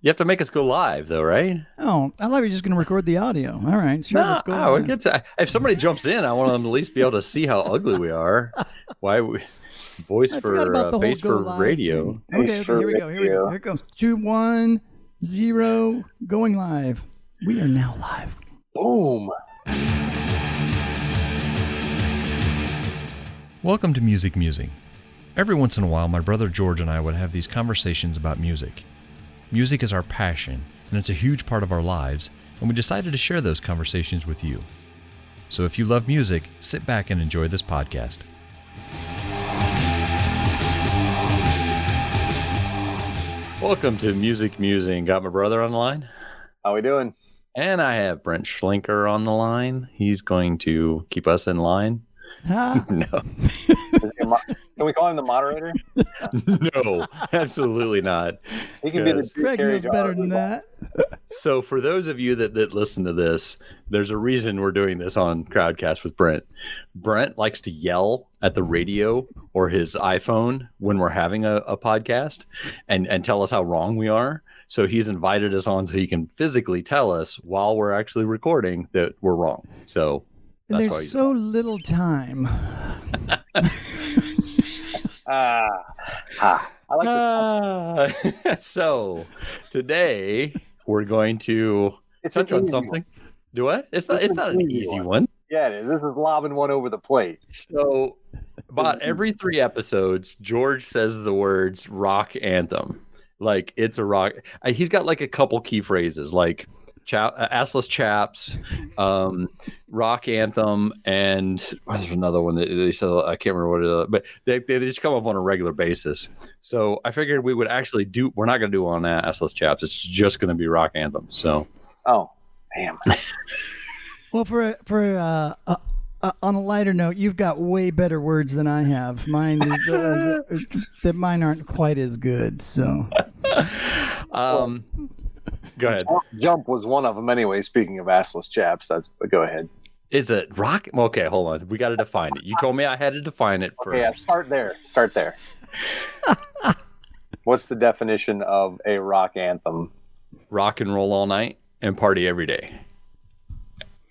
You have to make us go live, though, right? Oh, I thought you were just going to record the audio. All right, sure, let's go. If somebody jumps in, I want them to at least be able to see how ugly we are. Why we voice I forgot about the face whole for go live radio. thing. Okay, here we go. Here it goes. 2, 1, 0, going live. We are now live. Boom. Welcome to Music Musing. Every once in a while, my brother George and I would have these conversations about music. Music is our passion, and it's a huge part of our lives, and we decided to share those conversations with you. So if you love music, sit back and enjoy this podcast. Welcome to Music Musing. Got my brother on the line? How we doing? And I have Brent Schlenker on the line. He's going to keep us in line. Huh? No. Can we call him the moderator? No, absolutely not. He can be the Craig knows better than that. So for those of you that listen to this, there's a reason we're doing this on Crowdcast with Brent. Brent likes to yell at the radio or his iPhone when we're having a podcast and tell us how wrong we are. So he's invited us on so he can physically tell us while we're actually recording that we're wrong. So and there's so little time. I like this. So today we're going to touch on something. Do what? It's not an easy one. Yeah, it is. This is lobbing one over the plate. So about every 3 episodes, George says the words rock anthem. Like it's a rock. He's got like a couple key phrases like assless chaps, rock anthem, and there's another one that they said, I can't remember what it is, but they just come up on a regular basis. So I figured we would actually we're not going to do on assless chaps. It's just going to be rock anthem. So, oh, damn. Well, on a lighter note, you've got way better words than I have. Mine aren't quite as good. So, go ahead. Jump was one of them anyway. Speaking of assless chaps, go ahead. Is it rock? Okay, hold on. We got to define it. You told me I had to define it first. Yeah, start there. What's the definition of a rock anthem? Rock and roll all night and party every day.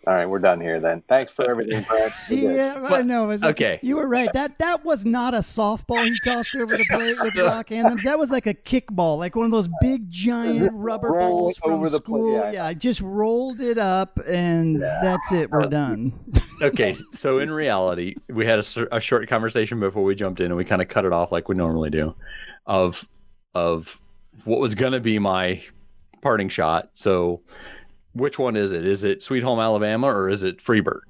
All right, we're done here then. Thanks for everything, Brad. Yeah, I know. Okay. You were right. That was not a softball he tossed over the plate with rock anthems. That was like a kickball, like one of those big, giant rubber balls from over the school. plate. Yeah, I just rolled it up, and that's it. We're done. Okay, so in reality, we had a short conversation before we jumped in, and we kind of cut it off like we normally do, of what was going to be my parting shot. So, which one is it? Is it Sweet Home Alabama or is it Freebird?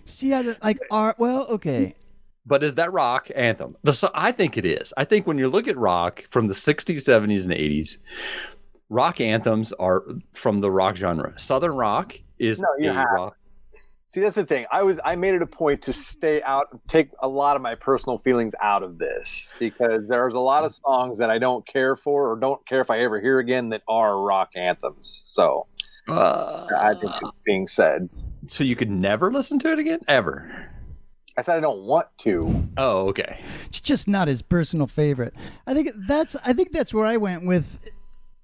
See, okay. But is that rock anthem? I think it is. I think when you look at rock from the 60s, 70s, and 80s, rock anthems are from the rock genre. Southern rock is rock. See, that's the thing. I made it a point to stay out, take a lot of my personal feelings out of this because there's a lot of songs that I don't care for or don't care if I ever hear again that are rock anthems. So I think it's being said. So you could never listen to it again? Ever? I said I don't want to. Oh, okay. It's just not his personal favorite. I think that's where I went with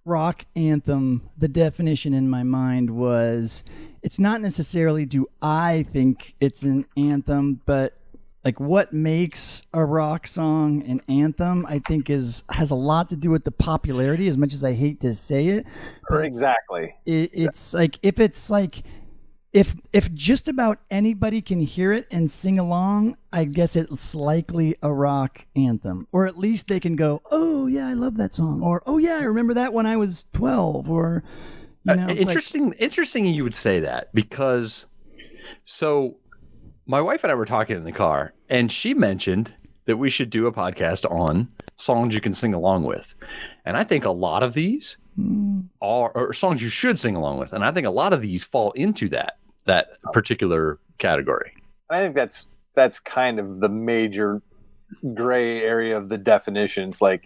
rock anthem. The definition in my mind was it's not necessarily do I think it's an anthem, but like what makes a rock song an anthem, I think has a lot to do with the popularity, as much as I hate to say it. Exactly. It's like if just about anybody can hear it and sing along, I guess it's likely a rock anthem. Or at least they can go, oh yeah, I love that song. Or, oh yeah, I remember that when I was 12. Or interesting you would say that because so my wife and I were talking in the car and she mentioned that we should do a podcast on songs you can sing along with. And I think a lot of these are songs you should sing along with. And I think a lot of these fall into that particular category. I think that's kind of the major gray area of the definitions. Like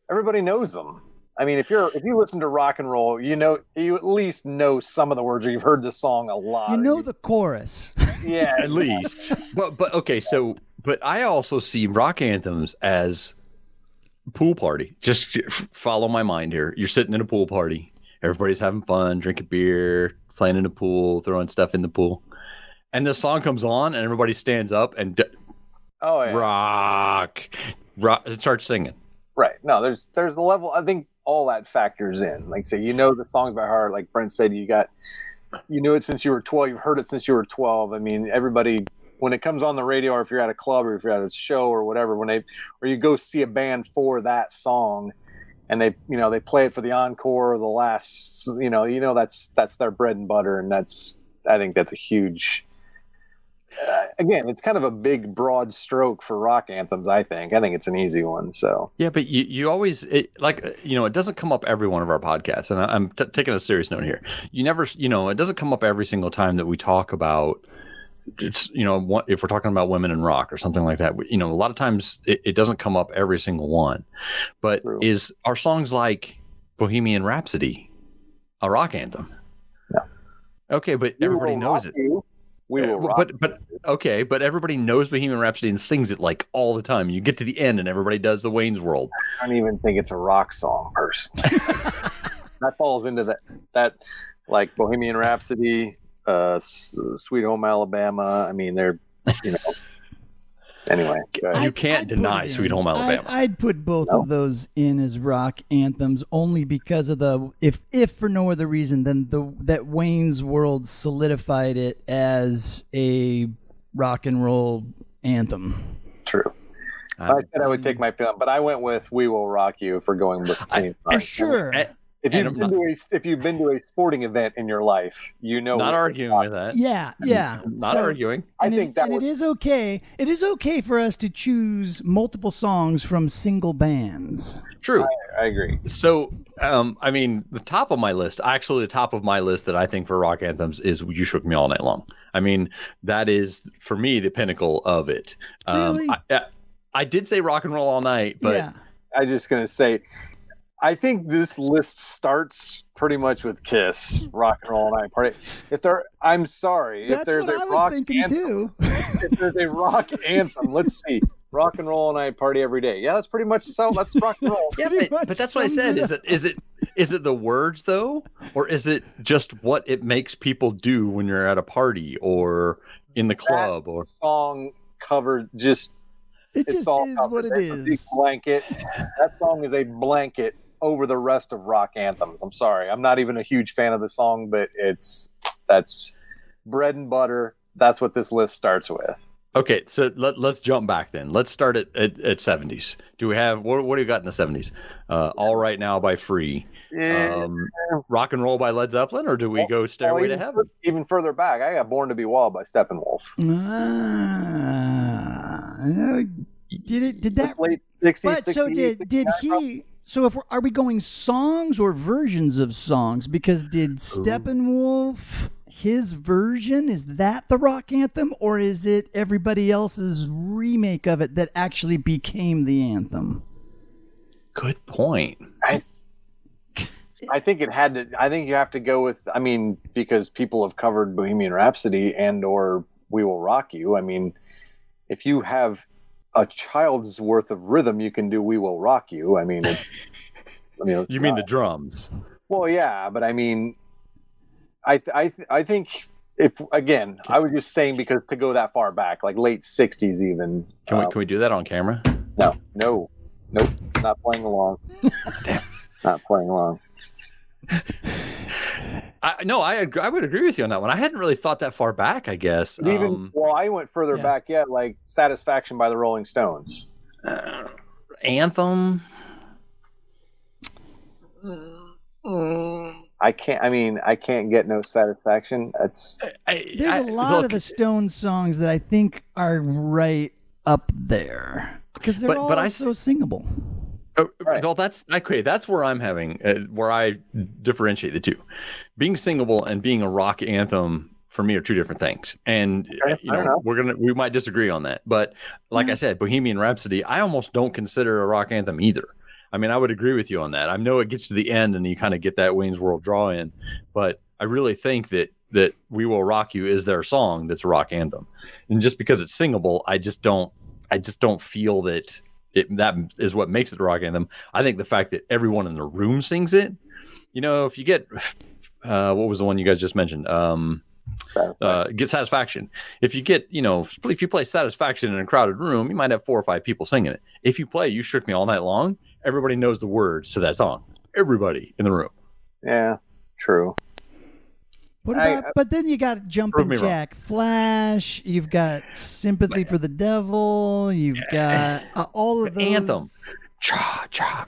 everybody knows them. I mean, if you listen to rock and roll, you at least know some of the words, or you've heard the song a lot. You know the chorus. Yeah, at least. But okay, so but I also see rock anthems as pool party. Just follow my mind here. You're sitting in a pool party. Everybody's having fun, drinking beer, playing in the pool, throwing stuff in the pool. And this song comes on and everybody stands up and rock. It starts singing. Right. No, there's the level. I think all that factors in. Like, say, the songs by heart. Like Brent said, you knew it since you were 12. You've heard it since you were 12. I mean, everybody, when it comes on the radio, or if you're at a club, or if you're at a show, or whatever, or you go see a band for that song, and they play it for the encore or the last, that's their bread and butter, and I think that's a huge. Again, it's kind of a big, broad stroke for rock anthems. I think it's an easy one. So yeah, but you always it doesn't come up every one of our podcasts, and I'm taking a serious note here. You never, it doesn't come up every single time that we talk about. It's if we're talking about women in rock or something like that. A lot of times it doesn't come up every single one. But True. Is our songs like Bohemian Rhapsody a rock anthem? No. Okay, but everybody knows it. We will rock. But okay, but everybody knows Bohemian Rhapsody and sings it like all the time. You get to the end and everybody does the Wayne's World. I don't even think it's a rock song, personally. That falls into that like Bohemian Rhapsody, Sweet Home Alabama. I mean, they're Anyway, you can't deny Sweet Home Alabama. I'd put both of those in as rock anthems only because of if for no other reason than that Wayne's World solidified it as a rock and roll anthem. True. I said I would take my film, but I went with "We Will Rock You" for going with for sure. If you've been to a sporting event in your life, not arguing with that. Yeah. Not arguing. It is okay. It is okay for us to choose multiple songs from single bands. True. I agree. So, the top of my list that I think for rock anthems is "You Shook Me All Night Long." I mean, that is for me the pinnacle of it. Really? I did say "Rock and Roll All Night," but yeah. I was just gonna say. I think this list starts pretty much with Kiss, Rock and Roll Night Party. I'm sorry. That's if there's what a I was rock thinking anthem, too. If there's a rock anthem, let's see. Rock and Roll Night Party every day. Yeah, that's pretty much that's rock and roll. Yeah, but that's what I said. Is it the words though? Or is it just what it makes people do when you're at a party or in the club or song covered just It just is what it is. Big blanket. That song is a blanket over the rest of rock anthems. I'm sorry. I'm not even a huge fan of the song, but that's bread and butter. That's what this list starts with. Okay, so let's jump back then. Let's start at 70s. Do we have what do you got in the 70s? All Right Now by Free. Rock and Roll by Led Zeppelin, or do we go Stairway to Heaven? Even further back, I got Born to Be Wild by Steppenwolf. Did that late 60s? But so did he? So are we going songs or versions of songs? Because did Steppenwolf, his version, is that the rock anthem, or is it everybody else's remake of it that actually became the anthem? Good point. I think it had to. I think you have to go with. I mean, because people have covered Bohemian Rhapsody and/or "We Will Rock You." I mean, if you have a child's worth of rhythm, you can do "We Will Rock You." I mean, you mean the drums? Well, yeah, but I mean, I think I was just saying because to go that far back, like late '60s, even. Can we do that on camera? No, nope, not playing along. Damn, not playing along. I would agree with you on that one. I hadn't really thought that far back, I guess. I went further back yet, like Satisfaction by the Rolling Stones. Anthem. I can't get no satisfaction. There's a lot of the Stones songs that I think are right up there because they're all so singable. Right. Well, that's okay. That's where I'm having where I differentiate the two. Being singable and being a rock anthem for me are two different things, and we might disagree on that. But like I said, Bohemian Rhapsody, I almost don't consider a rock anthem either. I mean, I would agree with you on that. I know it gets to the end and you kind of get that Wayne's World draw in, but I really think that "We Will Rock You" is their song that's a rock anthem, and just because it's singable, I just don't feel that that is what makes it a rock anthem. I think the fact that everyone in the room sings it, if you get what was the one you guys just mentioned? Get Satisfaction. If you play Satisfaction in a crowded room, you might have 4 or 5 people singing it. If you play You Shook Me All Night Long, everybody knows the words to that song. Everybody in the room. Yeah, true. What about? But then you got Jumpin' Jack Flash. You've got Sympathy for the Devil. You've got all of those. Anthem.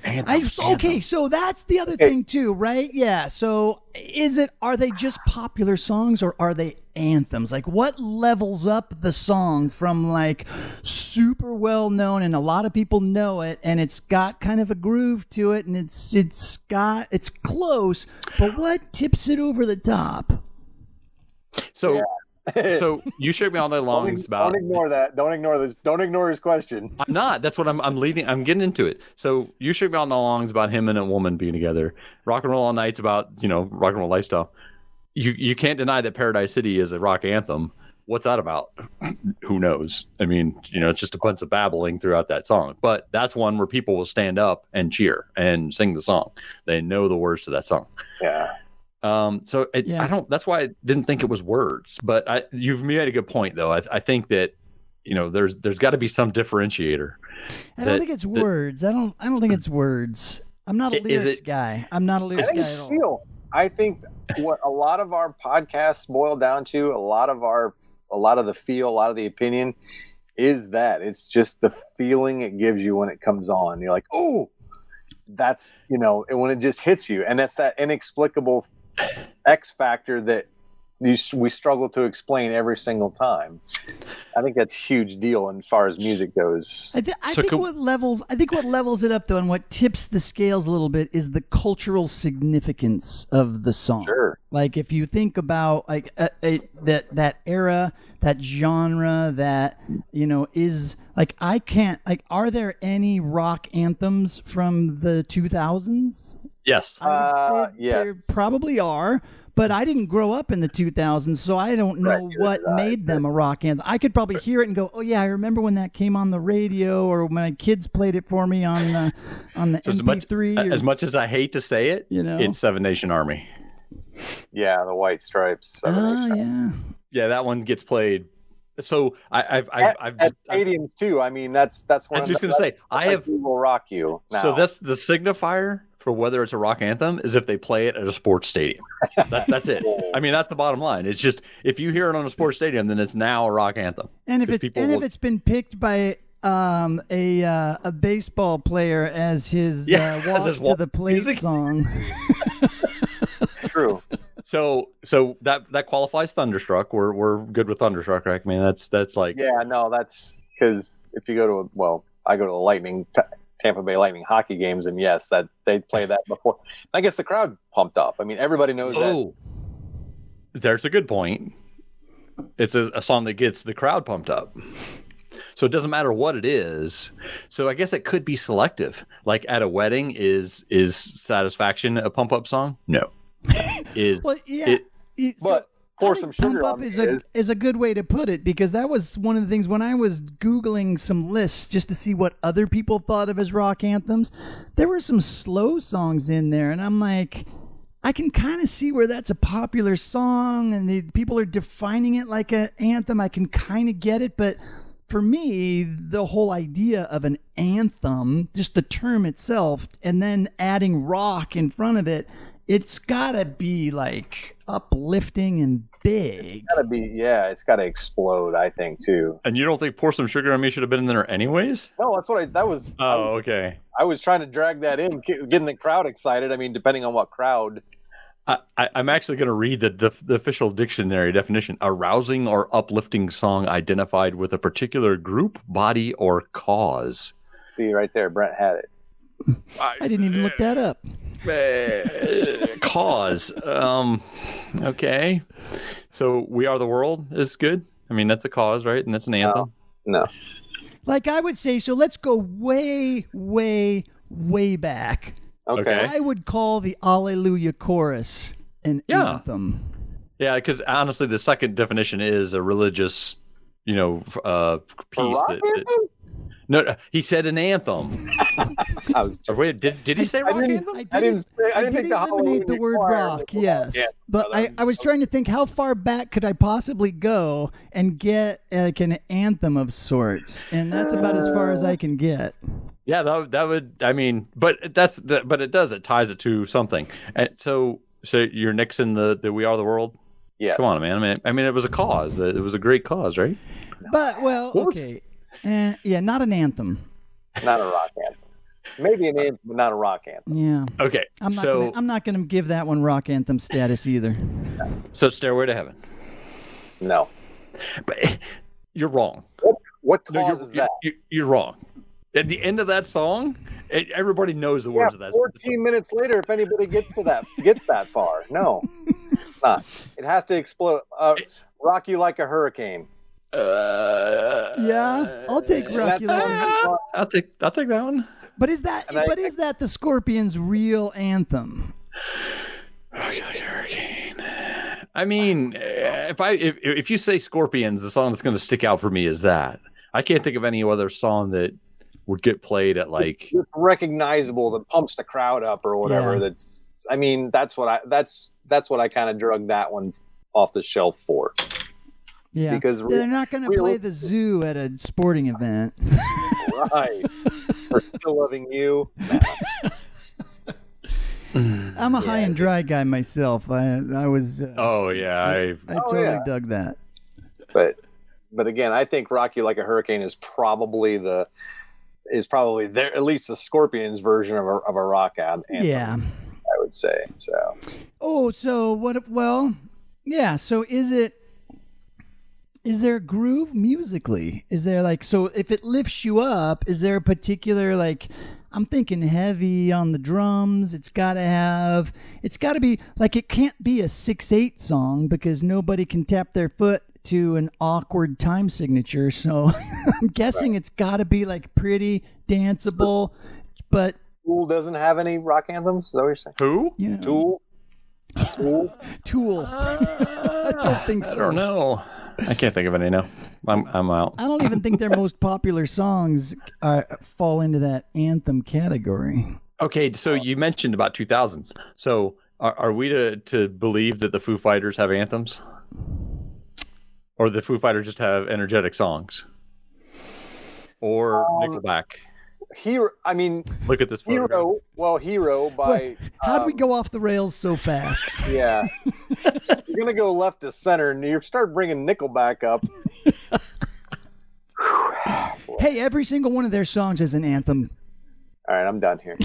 Anthem. Okay, so that's the other thing too, right? Yeah. So are they just popular songs or are they anthems? Like, what levels up the song from like super well known and a lot of people know it and it's got kind of a groove to it and it's close, but what tips it over the top? So So You Shook Me All Night Long is about. Don't ignore that. Don't ignore this. Don't ignore his question. I'm not. That's what I'm leading. I'm getting into it. So You Shook Me All Night Long is about him and a woman being together. Rock and Roll All Night's about rock and roll lifestyle. You can't deny that Paradise City is a rock anthem. What's that about? Who knows? I mean, it's just a bunch of babbling throughout that song. But that's one where people will stand up and cheer and sing the song. They know the words to that song. Yeah. I don't. That's why I didn't think it was words. But you've made a good point, though. I think that there's got to be some differentiator. I don't think it's words. I don't think it's words. I'm not a lyrics guy. I'm not a lyrics guy at all. I think what a lot of our podcasts boil down to, a lot of the feel, a lot of the opinion, is that it's just the feeling it gives you when it comes on. You're like, oh, that's when it just hits you, and that's that inexplicable X factor that we struggle to explain every single time. I think that's a huge deal as far as music goes. I think what levels it up though, and what tips the scales a little bit, is the cultural significance of the song. Sure. Like if you think about that era, that genre, that is like, I can't are there any rock anthems from the 2000s? Yes. I would say there probably are, but I didn't grow up in the 2000s, so I don't know what made them a rock anthem. I could probably hear it and go, oh yeah, I remember when that came on the radio, or when my kids played it for me on the MP3. As much as I hate to say it, it's Seven Nation Army. Yeah, the White Stripes. Yeah, that one gets played. So I've stadiums too. I mean, that's one. I was just going to say, We Will Rock You. Now. So that's the signifier for whether it's a rock anthem is if they play it at a sports stadium. That's it. I mean, that's the bottom line. It's just, if you hear it on a sports stadium, then it's now a rock anthem. And if it's been picked by a baseball player as his walk to the plate song. True. So that qualifies Thunderstruck. We're good with Thunderstruck, right? I mean, that's like. Yeah, no, that's because if you go to I go to the Tampa Bay Lightning hockey games, and yes, that they play that before. I guess the crowd pumped up. I mean, everybody knows that. There's a good point. It's a song that gets the crowd pumped up. So it doesn't matter what it is. So I guess it could be selective. Like at a wedding, is Satisfaction a pump up song? No. Pour some sugar on it is a good way to put it, because that was one of the things when I was Googling some lists just to see what other people thought of as rock anthems. There were some slow songs in there, and I'm like, I can kind of see where that's a popular song, and the people are defining it like an anthem. I can kind of get it, but for me, the whole idea of an anthem, just the term itself, and then adding rock in front of it, it's gotta be like uplifting and big. It's gotta explode, I think, too. And you don't think Pour Some Sugar on Me should have been in there anyways? No, that's what that was. Oh, okay. I was trying to drag that in, getting the crowd excited. I mean, depending on what crowd. I'm actually going to read the official dictionary definition: a rousing or uplifting song identified with a particular group, body, or cause. See, right there, Brent had it. I didn't even look that up. Cause. Okay. So We Are the World is good. I mean, that's a cause, right? And that's an anthem. No. Like I would say, so let's go way, way, way back. Okay. I would call the Alleluia chorus an anthem. Yeah, because honestly, the second definition is a religious, piece. No, he said an anthem. I was Wait, did he say rock anthem? I didn't think the eliminate the word rock, yes. But I was trying to think, how far back could I possibly go and get like an anthem of sorts? And that's about as far as I can get. Yeah, that would. I mean, but it does. It ties it to something. And so you're nixing the "We Are the World." Yes. Come on, man. I mean, it was a cause. It was a great cause, right? But okay. Yeah, not an anthem. Not a rock anthem. Maybe an anthem, but not a rock anthem. Yeah. Okay. I'm not gonna give that one rock anthem status either. So Stairway to Heaven. No. But you're wrong. What causes that? You're wrong. At the end of that song, everybody knows the words of that. 14 minutes later, if anybody gets that far, no, it's not. It has to explode. Rock You Like a Hurricane. Yeah, I'll take Rock You Like a Hurricane. I'll take that one. But is that the Scorpions' real anthem? Rock You Like a Hurricane. I mean, if you say Scorpions, the song that's going to stick out for me is that. I can't think of any other song that would get played at like it's recognizable that pumps the crowd up or whatever. Yeah. That's what I kind of drug that one off the shelf for. Yeah, because they're not going to play the zoo at a sporting event. Right. We're Still Loving You. I'm a high and dry guy myself. I was. I totally dug that. But again, I think "Rock You Like a Hurricane" is probably there, at least the Scorpions version of a rock anthem. Yeah, I would say so. Oh, so what? Well, yeah. So is there a groove musically? Is there if it lifts you up, is there a particular I'm thinking heavy on the drums. It's got to be it can't be a 6/8 song because nobody can tap their foot to an awkward time signature. So I'm guessing It's got to be pretty danceable, but Tool doesn't have any rock anthems. Is that what you're saying? Who? Yeah. Tool. I don't think so. I don't know. I can't think of any now. I'm out. I don't even think their most popular songs fall into that anthem category. Okay, so you mentioned about 2000s. So are we to believe that the Foo Fighters have anthems? Or the Foo Fighters just have energetic songs? Or Nickelback? Look at this photograph. Hero by... How'd we go off the rails so fast? Yeah. You're going to go left to center, and you start bringing Nickelback up. Hey, every single one of their songs is an anthem. All right, I'm done here.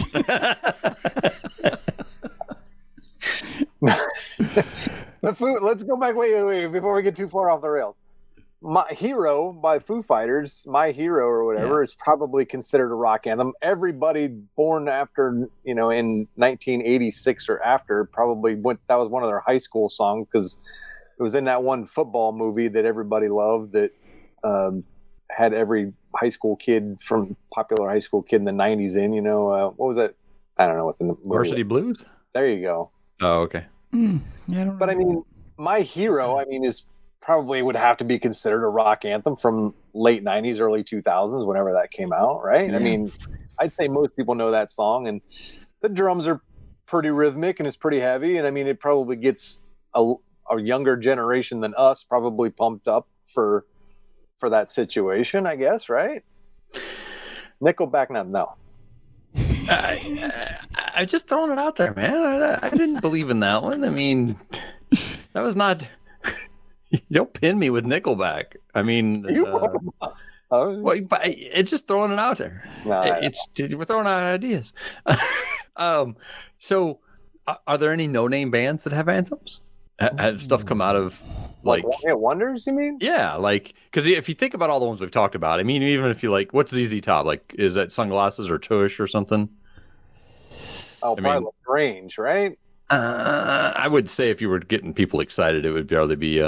Let's go back. Wait, before we get too far off the rails. My Hero by Foo Fighters, My Hero or whatever, is probably considered a rock anthem. Everybody born after, in 1986 or after probably that was one of their high school songs because it was in that one football movie that everybody loved that had every popular high school kid in the 90s in, what was that? I don't know what the movie Varsity Blues? There you go. Oh, okay. My Hero, is probably would have to be considered a rock anthem from late 90s, early 2000s, whenever that came out, right? Yeah. I'd say most people know that song, and the drums are pretty rhythmic and it's pretty heavy, and it probably gets a younger generation than us probably pumped up for that situation, I guess, right? Nickelback, no. I just throwing it out there, man. I didn't believe in that one. That was not. You don't pin me with Nickelback. It's just throwing it out there. We're throwing out ideas. So, are there any no-name bands that have anthems? Have stuff come out of One Hit Wonders? You mean? Yeah, because if you think about all the ones we've talked about, even if you what's ZZ Top? Is that Sunglasses or Tush or something? Oh, probably Range, right? I would say if you were getting people excited, it would probably be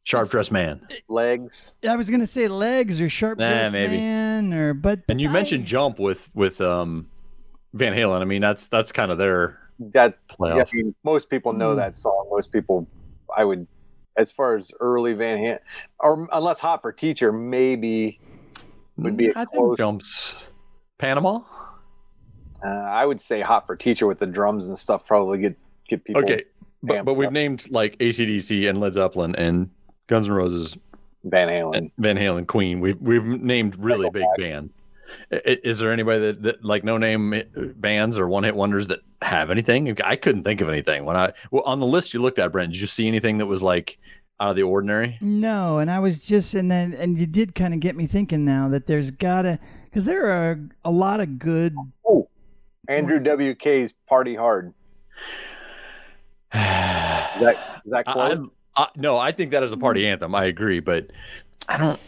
Sharp Dressed Man. Legs. I was gonna say Legs or Sharp Dressed Man, and you mentioned Jump with Van Halen. That's kind of their playoff. Most people know that song. Most people, as far as early Van Halen, or unless Hot for Teacher, maybe would be a I close. think Jumps Panama. I would say Hot for Teacher with the drums and stuff probably get people. Okay, but we've up. named like AC/DC and Led Zeppelin and Guns N' Roses, Van Halen, Queen. We've named really big bands. Is there anybody that like no name bands or one hit wonders that have anything? I couldn't think of anything on the list you looked at, Brent. Did you see anything that was like out of the ordinary? No, and I was just and you did kind of get me thinking now that there's gotta, because there are a lot of good. Oh, Andrew WK's Party Hard. Is that close? No, I think that is a party anthem. I agree, but I don't.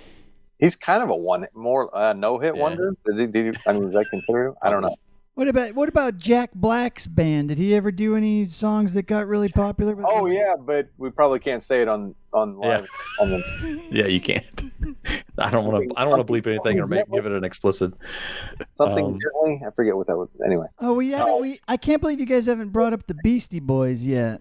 He's kind of a no-hit wonder. Did you, I mean, is that considered? I don't know. What about Jack Black's band? Did he ever do any songs that got really popular? Oh yeah, but we probably can't say it on live. Yeah, you can't. I don't want to bleep anything or give it an explicit. Something gently. I forget what that was. Anyway. Oh, I can't believe you guys haven't brought up the Beastie Boys yet.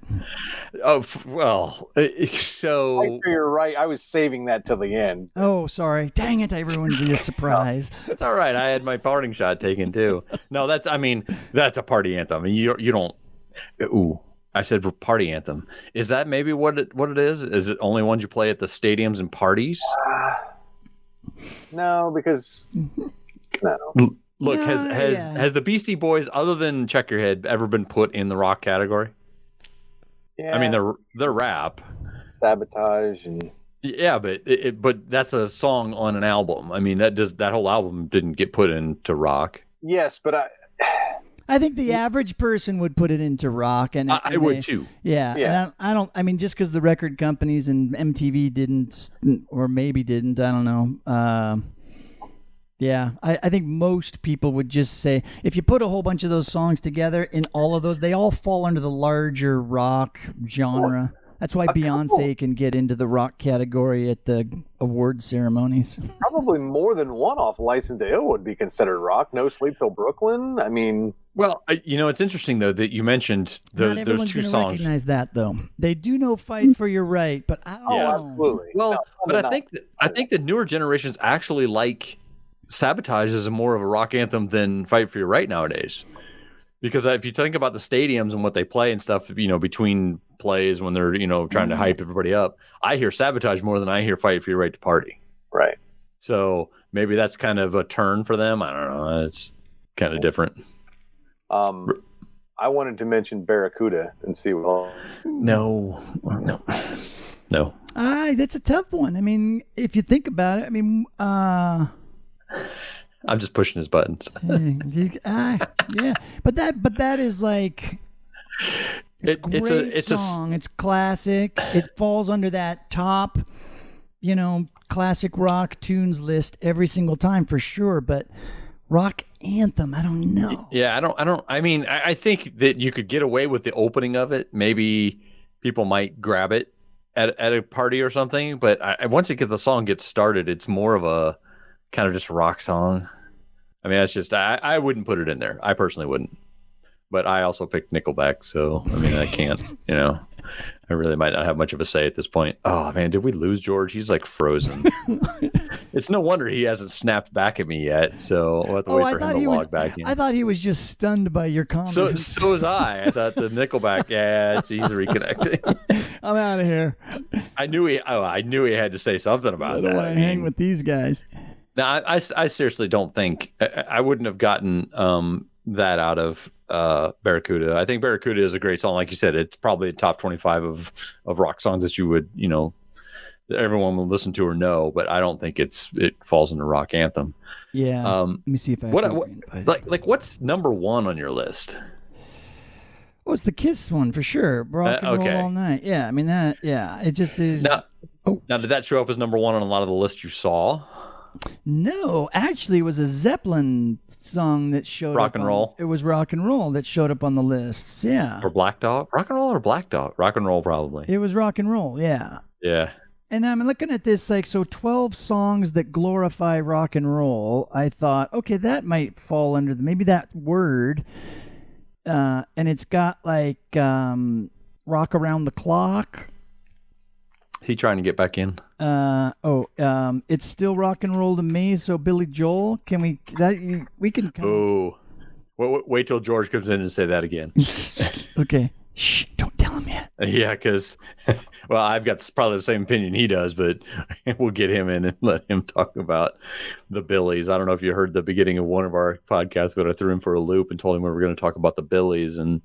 Oh well, so you're right. I was saving that till the end. Oh, sorry. Dang it! I ruined the surprise. It's all right. I had my parting shot taken too. No, that's a party anthem. I mean, you don't. Ooh. I said party anthem. Is that maybe what it is? Is it only ones you play at the stadiums and parties? No, because no. Look, has the Beastie Boys, other than Check Your Head, ever been put in the rock category? Yeah. I mean, they're rap. Sabotage and yeah, but that's a song on an album. I mean, that whole album didn't get put into rock. Yes, but I think the average person would put it into rock, and I would too. Yeah. And I mean, just because the record companies and MTV didn't, or maybe didn't, I don't know. Yeah, I think most people would just say, if you put a whole bunch of those songs together, in all of those, they all fall under the larger rock genre. That's why Beyonce can get into the rock category at the award ceremonies. Probably more than one off License to Ill would be considered rock. No Sleep Till Brooklyn. I mean, well, it's interesting though that you mentioned those two songs. Recognize that though. They do know "Fight for Your Right," but I don't know. Absolutely. Well, but I think the newer generations actually like Sabotage as more of a rock anthem than Fight for Your Right nowadays. Because if you think about the stadiums and what they play and stuff, between plays when they're, trying to hype everybody up, I hear Sabotage more than I hear Fight for Your Right to Party. Right. So maybe that's kind of a turn for them. I don't know. It's kind of different. I wanted to mention Barracuda and see what. No. That's a tough one. I mean, if you think about it, I mean, I'm just pushing his buttons. Yeah, but that is like it's a song. It's classic. It falls under that top, classic rock tunes list every single time for sure. But rock anthem, I don't know. Yeah, I mean, I think that you could get away with the opening of it. Maybe people might grab it at a party or something. But once the song gets started, it's more of a kind of just a rock song. I mean, that's just I wouldn't put it in there. I personally wouldn't. But I also picked Nickelback, so I mean I can't. I really might not have much of a say at this point. Oh man, did we lose George? He's like frozen. It's no wonder he hasn't snapped back at me yet. So we'll have to wait for him to log back in. I thought he was just stunned by your comments. So was I. I thought the Nickelback. Yeah, he's reconnecting. I'm out of here. I knew he had to say something about that. I don't want to hang with these guys. No, I seriously don't think I wouldn't have gotten that out of Barracuda. I think Barracuda is a great song. Like you said, it's probably a top 25 of rock songs that you would, that everyone will listen to or know, but I don't think it falls into rock anthem. Yeah. Let me see if I what's number one on your list? Well, it's the Kiss one for sure. Rock and Roll All Night. Yeah, I mean that. Yeah, it just is. Now, did that show up as number one on a lot of the lists you saw? No, actually, it was a Zeppelin song that showed Rock and Roll. It was Rock and Roll that showed up on the lists. Yeah. Or Black Dog? Rock and Roll or Black Dog? Rock and Roll, probably. It was Rock and Roll. Yeah. Yeah. And I'm looking at this, 12 songs that glorify rock and roll. I thought, okay, that might fall under maybe that word. And it's got Rock Around the Clock. He trying to get back in? It's still rock and roll to me. So Billy Joel, can we we can come. Oh, wait till George comes in and say that again. Okay. Shh, don't tell him yet. Yeah, because, well, I've got probably the same opinion he does, but we'll get him in and let him talk about the Billies. I don't know if you heard the beginning of one of our podcasts, but I threw him for a loop and told him we were going to talk about the Billies. And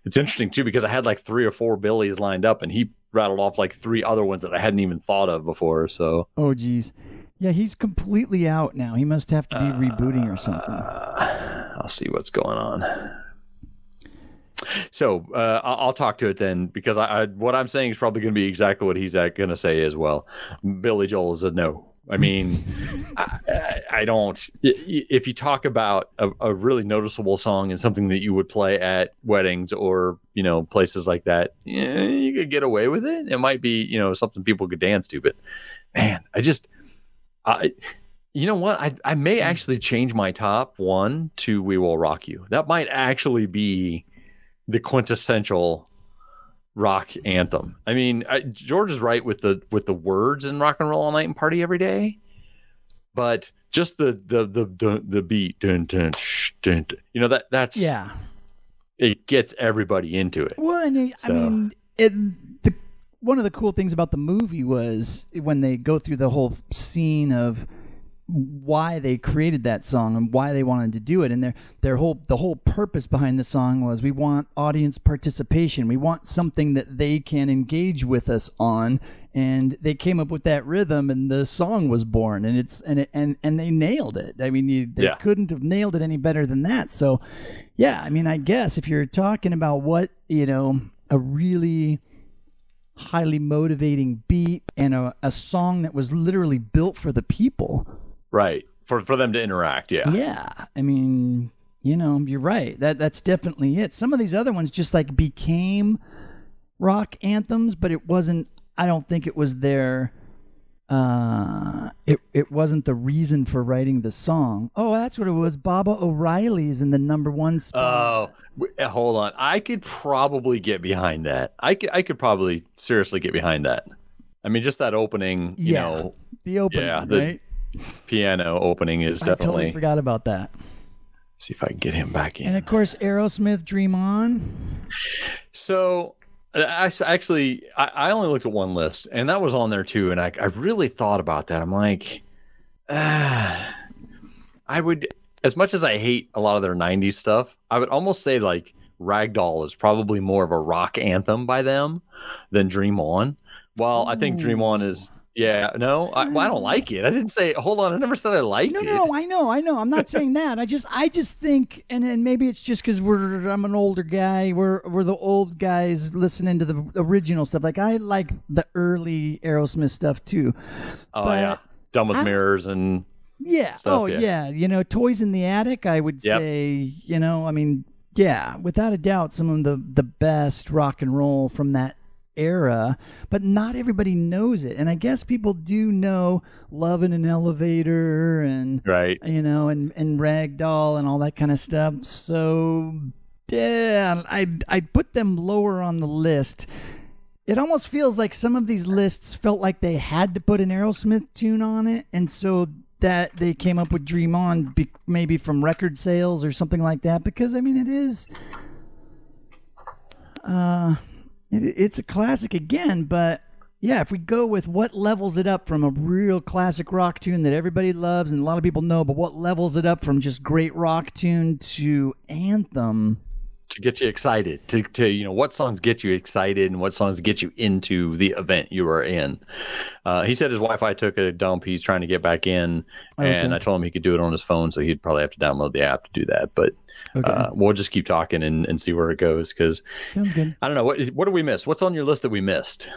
it's interesting, too, because I had like 3 or 4 Billies lined up, and he rattled off like 3 other ones that I hadn't even thought of before. So, oh, geez. Yeah, he's completely out now. He must have to be rebooting or something. I'll see what's going on. So I'll talk to it then, because what I'm saying is probably going to be exactly what he's going to say as well. Billy Joel is a no. I mean, I don't. If you talk about a really noticeable song and something that you would play at weddings or places like that, you could get away with it. It might be something people could dance to. But man, you know what? I may actually change my top 1 to "We Will Rock You." That might actually be the quintessential rock anthem. I mean, George is right with the words in "Rock and Roll All Night and Party Every Day," but just the beat, dun, dun, shh, dun, dun, that's yeah, it gets everybody into it. Well, and I mean, one of the cool things about the movie was when they go through the whole scene of why they created that song and why they wanted to do it, and the whole purpose behind the song was, we want audience participation, we want something that they can engage with us on, and they came up with that rhythm and the song was born, and they nailed it. I mean, they couldn't have nailed it any better than that. So yeah, I mean, I guess if you're talking about what a really highly motivating beat and a song that was literally built for the people. Right. For them to interact, yeah. Yeah. I mean, you're right. That's definitely it. Some of these other ones just like became rock anthems, but it wasn't, I don't think it was their it wasn't the reason for writing the song. Oh, that's what it was. Baba O'Reilly's in the #1 spot. Oh, hold on. I could probably get behind that. I could probably seriously get behind that. I mean, just that opening, the opening, right? Piano opening is definitely. I totally forgot about that. See if I can get him back in. And of course, Aerosmith, "Dream On." So, I only looked at one list, and that was on there too. And I really thought about that. I'm like, I would, as much as I hate a lot of their 90s stuff, I would almost say like Ragdoll is probably more of a rock anthem by them than "Dream On." Well, I think "Dream On" is. Yeah, no, I don't like it. I didn't say. Hold on, I never said I liked it. No, I know. I'm not saying that. I just think, and maybe it's just because I'm an older guy. We're the old guys listening to the original stuff. Like, I like the early Aerosmith stuff too. Oh, yeah, "Done with Mirrors" and yeah. Stuff, yeah. "Toys in the Attic." I would say. I mean, yeah, without a doubt, some of the best rock and roll from that era, but not everybody knows it. And I guess people do know "Love in an Elevator" and right, and "Ragdoll" and all that kind of stuff. So yeah, I'd put them lower on the list. It almost feels like some of these lists felt like they had to put an Aerosmith tune on it, and so that they came up with "Dream On" maybe from record sales or something like that, because I mean, it is it's a classic again. But yeah, if we go with what levels it up from a real classic rock tune that everybody loves and a lot of people know, but what levels it up from just great rock tune to anthem, to get you excited, to what songs get you excited and what songs get you into the event you are in. He said his Wi-Fi took a dump. He's trying to get back in, and I told him he could do it on his phone, so he'd probably have to download the app to do that. But we'll just keep talking and see where it goes, because sounds good. I don't know, what did we miss? What's on your list that we missed?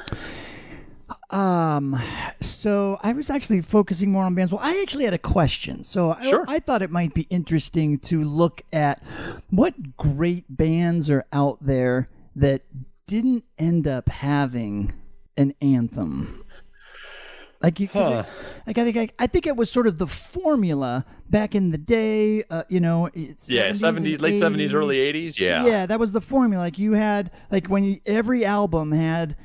So I was actually focusing more on bands. Well, I actually had a question. So Sure. I thought it might be interesting to look at what great bands are out there that didn't end up having an anthem. Like I think it was sort of the formula back in the day. Yeah, 70s, late 70s, early 80s. Yeah, yeah, that was the formula. Like you had every album had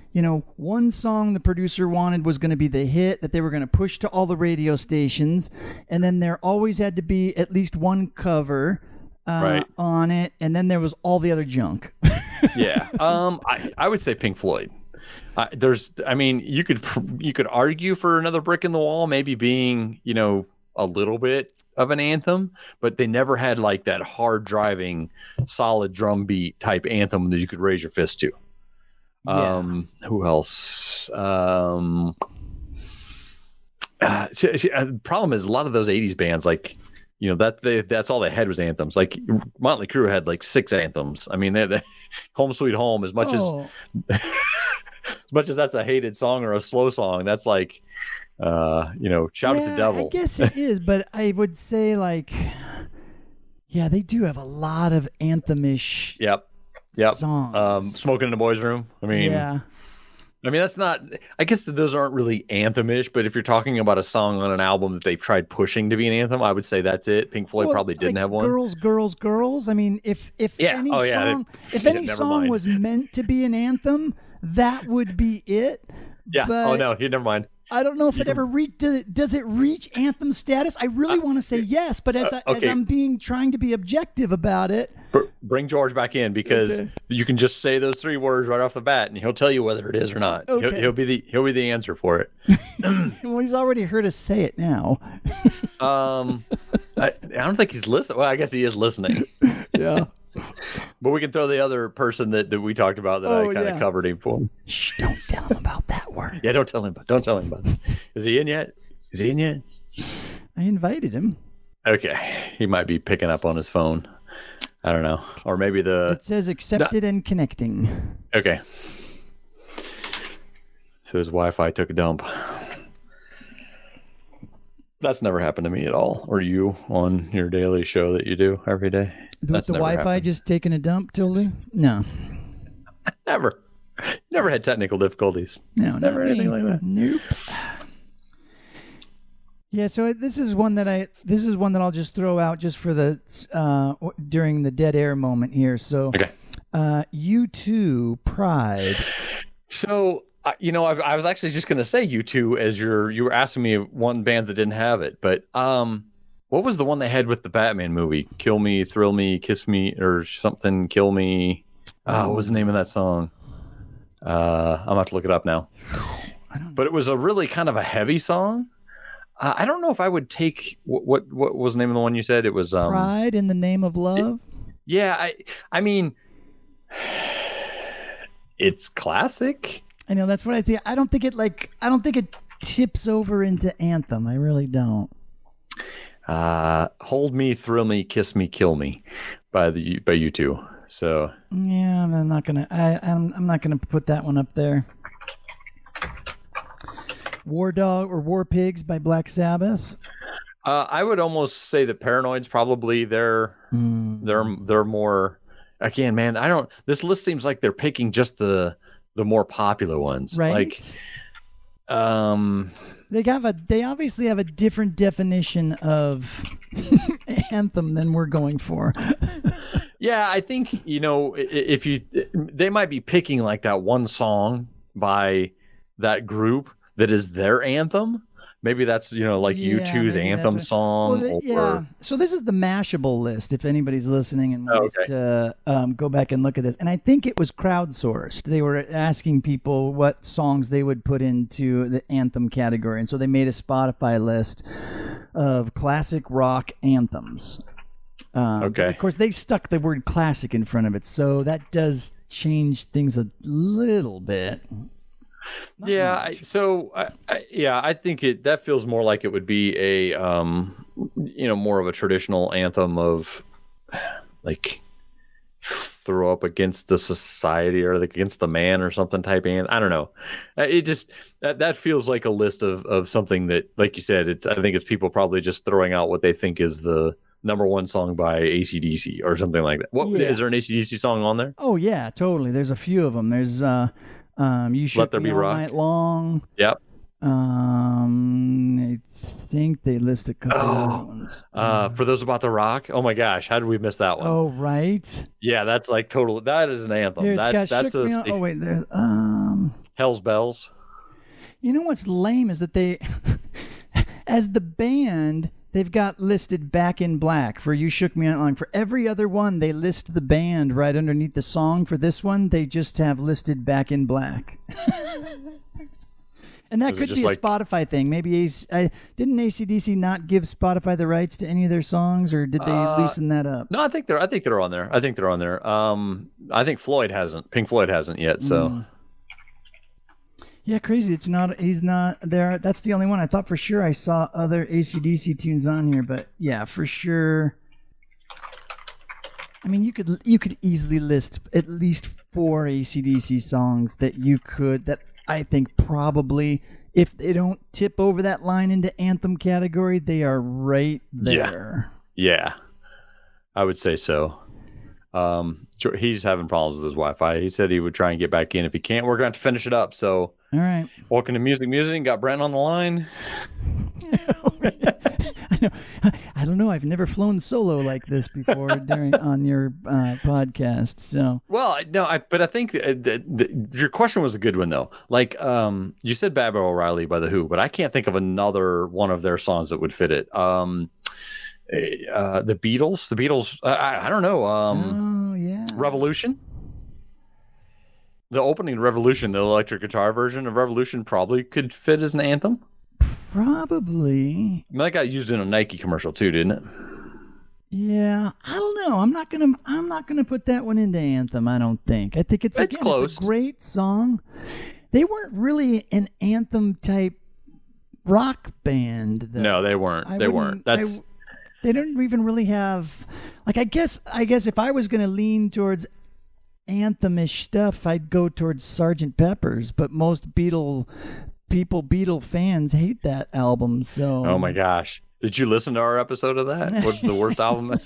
one song the producer wanted was going to be the hit that they were going to push to all the radio stations, and then there always had to be at least one cover on it, and then there was all the other junk. Yeah, I would say Pink Floyd. You could argue for Another Brick in the Wall maybe being, a little bit of an anthem, but they never had like that hard driving, solid drum beat type anthem that you could raise your fist to. Yeah. Who else? The problem is a lot of those 80s bands, like, that's all they had was anthems. Like Motley Crue had like 6 anthems. I mean, they Home Sweet Home, as much as that's a hated song or a slow song, that's like, Shout at the Devil. I guess it is, but I would say they do have a lot of anthemish songs. Smoking in the Boys' Room. That's not, I guess those aren't really anthemish, but if you're talking about a song on an album that they've tried pushing to be an anthem, I would say that's it. Pink Floyd probably didn't have one. Girls, Girls, Girls. I mean, if any song was meant to be an anthem, that would be it. Yeah. But never mind. I don't know if it ever does it reach anthem status? I really want to say yes, but as I'm trying to be objective about it. Bring George back in, because you can just say those 3 words right off the bat, and he'll tell you whether it is or not. Okay. He'll be the answer for it. Well, he's already heard us say it now. I don't think he's listening. Well, I guess he is listening. Yeah. But we can throw the other person that we talked about that I kind of covered him for. Shh, don't tell him about that word. Yeah, don't tell him about it. Is he in yet? I invited him. Okay. He might be picking up on his phone. I don't know. Or maybe it says accepted and connecting. Okay. So his Wi-Fi took a dump. That's never happened to me at all. Or you on your daily show that you do every day. With the Wi-Fi happened. Just taking a dump, Tilly? No. Never. Never had technical difficulties. No, never anything like that. Nope. Yeah, so this is one that I'll just throw out just for the during the dead air moment here. So, okay. U2, Pride. So, I was actually just going to say U2 as you were asking me one band that didn't have it, but what was the one they had with the Batman movie? Kill Me, Thrill Me, Kiss Me, or something. Kill Me. What was the name of that song? I'm about to look it up now. But it was a really kind of a heavy song. I don't know if I would take what was the name of the one you said? It was Pride in the Name of Love. I mean, it's classic. I know, that's what I think. I don't think it tips over into anthem. I really don't. Hold Me, Thrill Me, Kiss Me, Kill Me by U2. So yeah, I'm not gonna put that one up there. War Dog or War Pigs by Black Sabbath. I would almost say that Paranoid's probably they're more, again, man, this list seems like they're picking just the more popular ones. Right. They obviously have a different definition of anthem than we're going for. Yeah, I think, they might be picking like that one song by that group that is their anthem. Maybe that's, U2's anthem song. So this is the Mashable list, if anybody's listening and wants to go back and look at this. And I think it was crowdsourced. They were asking people what songs they would put into the anthem category. And so they made a Spotify list of classic rock anthems. Of course, they stuck the word classic in front of it. So that does change things a little bit. I think that feels more like it would be a more of a traditional anthem of like throw up against the society or like against the man or something type anthem. I don't know. It just that feels like a list of something that, like you said, I think it's people probably just throwing out what they think is the number one song by AC/DC or something like that. Is there an AC/DC song on there? Oh yeah, totally. There's a few of them. There's You Shook Me All Night Long. Yep. I think they list a couple other ones. For those about the rock. Oh my gosh, how did we miss that one? Oh, right. Yeah, that's like total. That is an anthem. Here, that's Shook Me On. Oh, wait. There. Hell's Bells. You know what's lame is that they, as the band, they've got listed Back in Black for You Shook Me On. For every other one, they list the band right underneath the song. For this one, they just have listed Back in Black. And that could be a Spotify thing. Maybe didn't AC/DC not give Spotify the rights to any of their songs, or did they loosen that up? No, I think they're on there. I think Pink Floyd hasn't yet. So. Yeah, crazy. He's not there. That's the only one. I thought for sure I saw other AC/DC tunes on here, but yeah, for sure. I mean, you could easily list at least 4 AC/DC songs that I think probably, if they don't tip over that line into anthem category, they are right there. Yeah. I would say so. He's having problems with his Wi-Fi. He said he would try and get back in. If he can't, we're going to have to finish it up. So, all right. Welcome to Musing. Got Brent on the line. I know. I don't know. I've never flown solo like this before on your podcast. So. Well, no, but I think your question was a good one though. Like, you said "Bad Boy O'Reilly" by The Who, but I can't think of another one of their songs that would fit it. The Beatles. I don't know. Oh yeah. Revolution. The opening Revolution, the electric guitar version of Revolution, probably could fit as an anthem. Probably. I mean, that got used in a Nike commercial too, didn't it? Yeah, I don't know. I'm not gonna put that one into anthem. I don't think. I think it's close. It's a great song. They weren't really an anthem type rock band, though. No, they weren't. They weren't. They don't even really have. Like, I guess if I was gonna lean towards anthem-ish stuff, I'd go towards Sgt. Pepper's. But most Beatle fans hate that album. So. Oh my gosh. Did you listen to our episode of that? What's the worst album?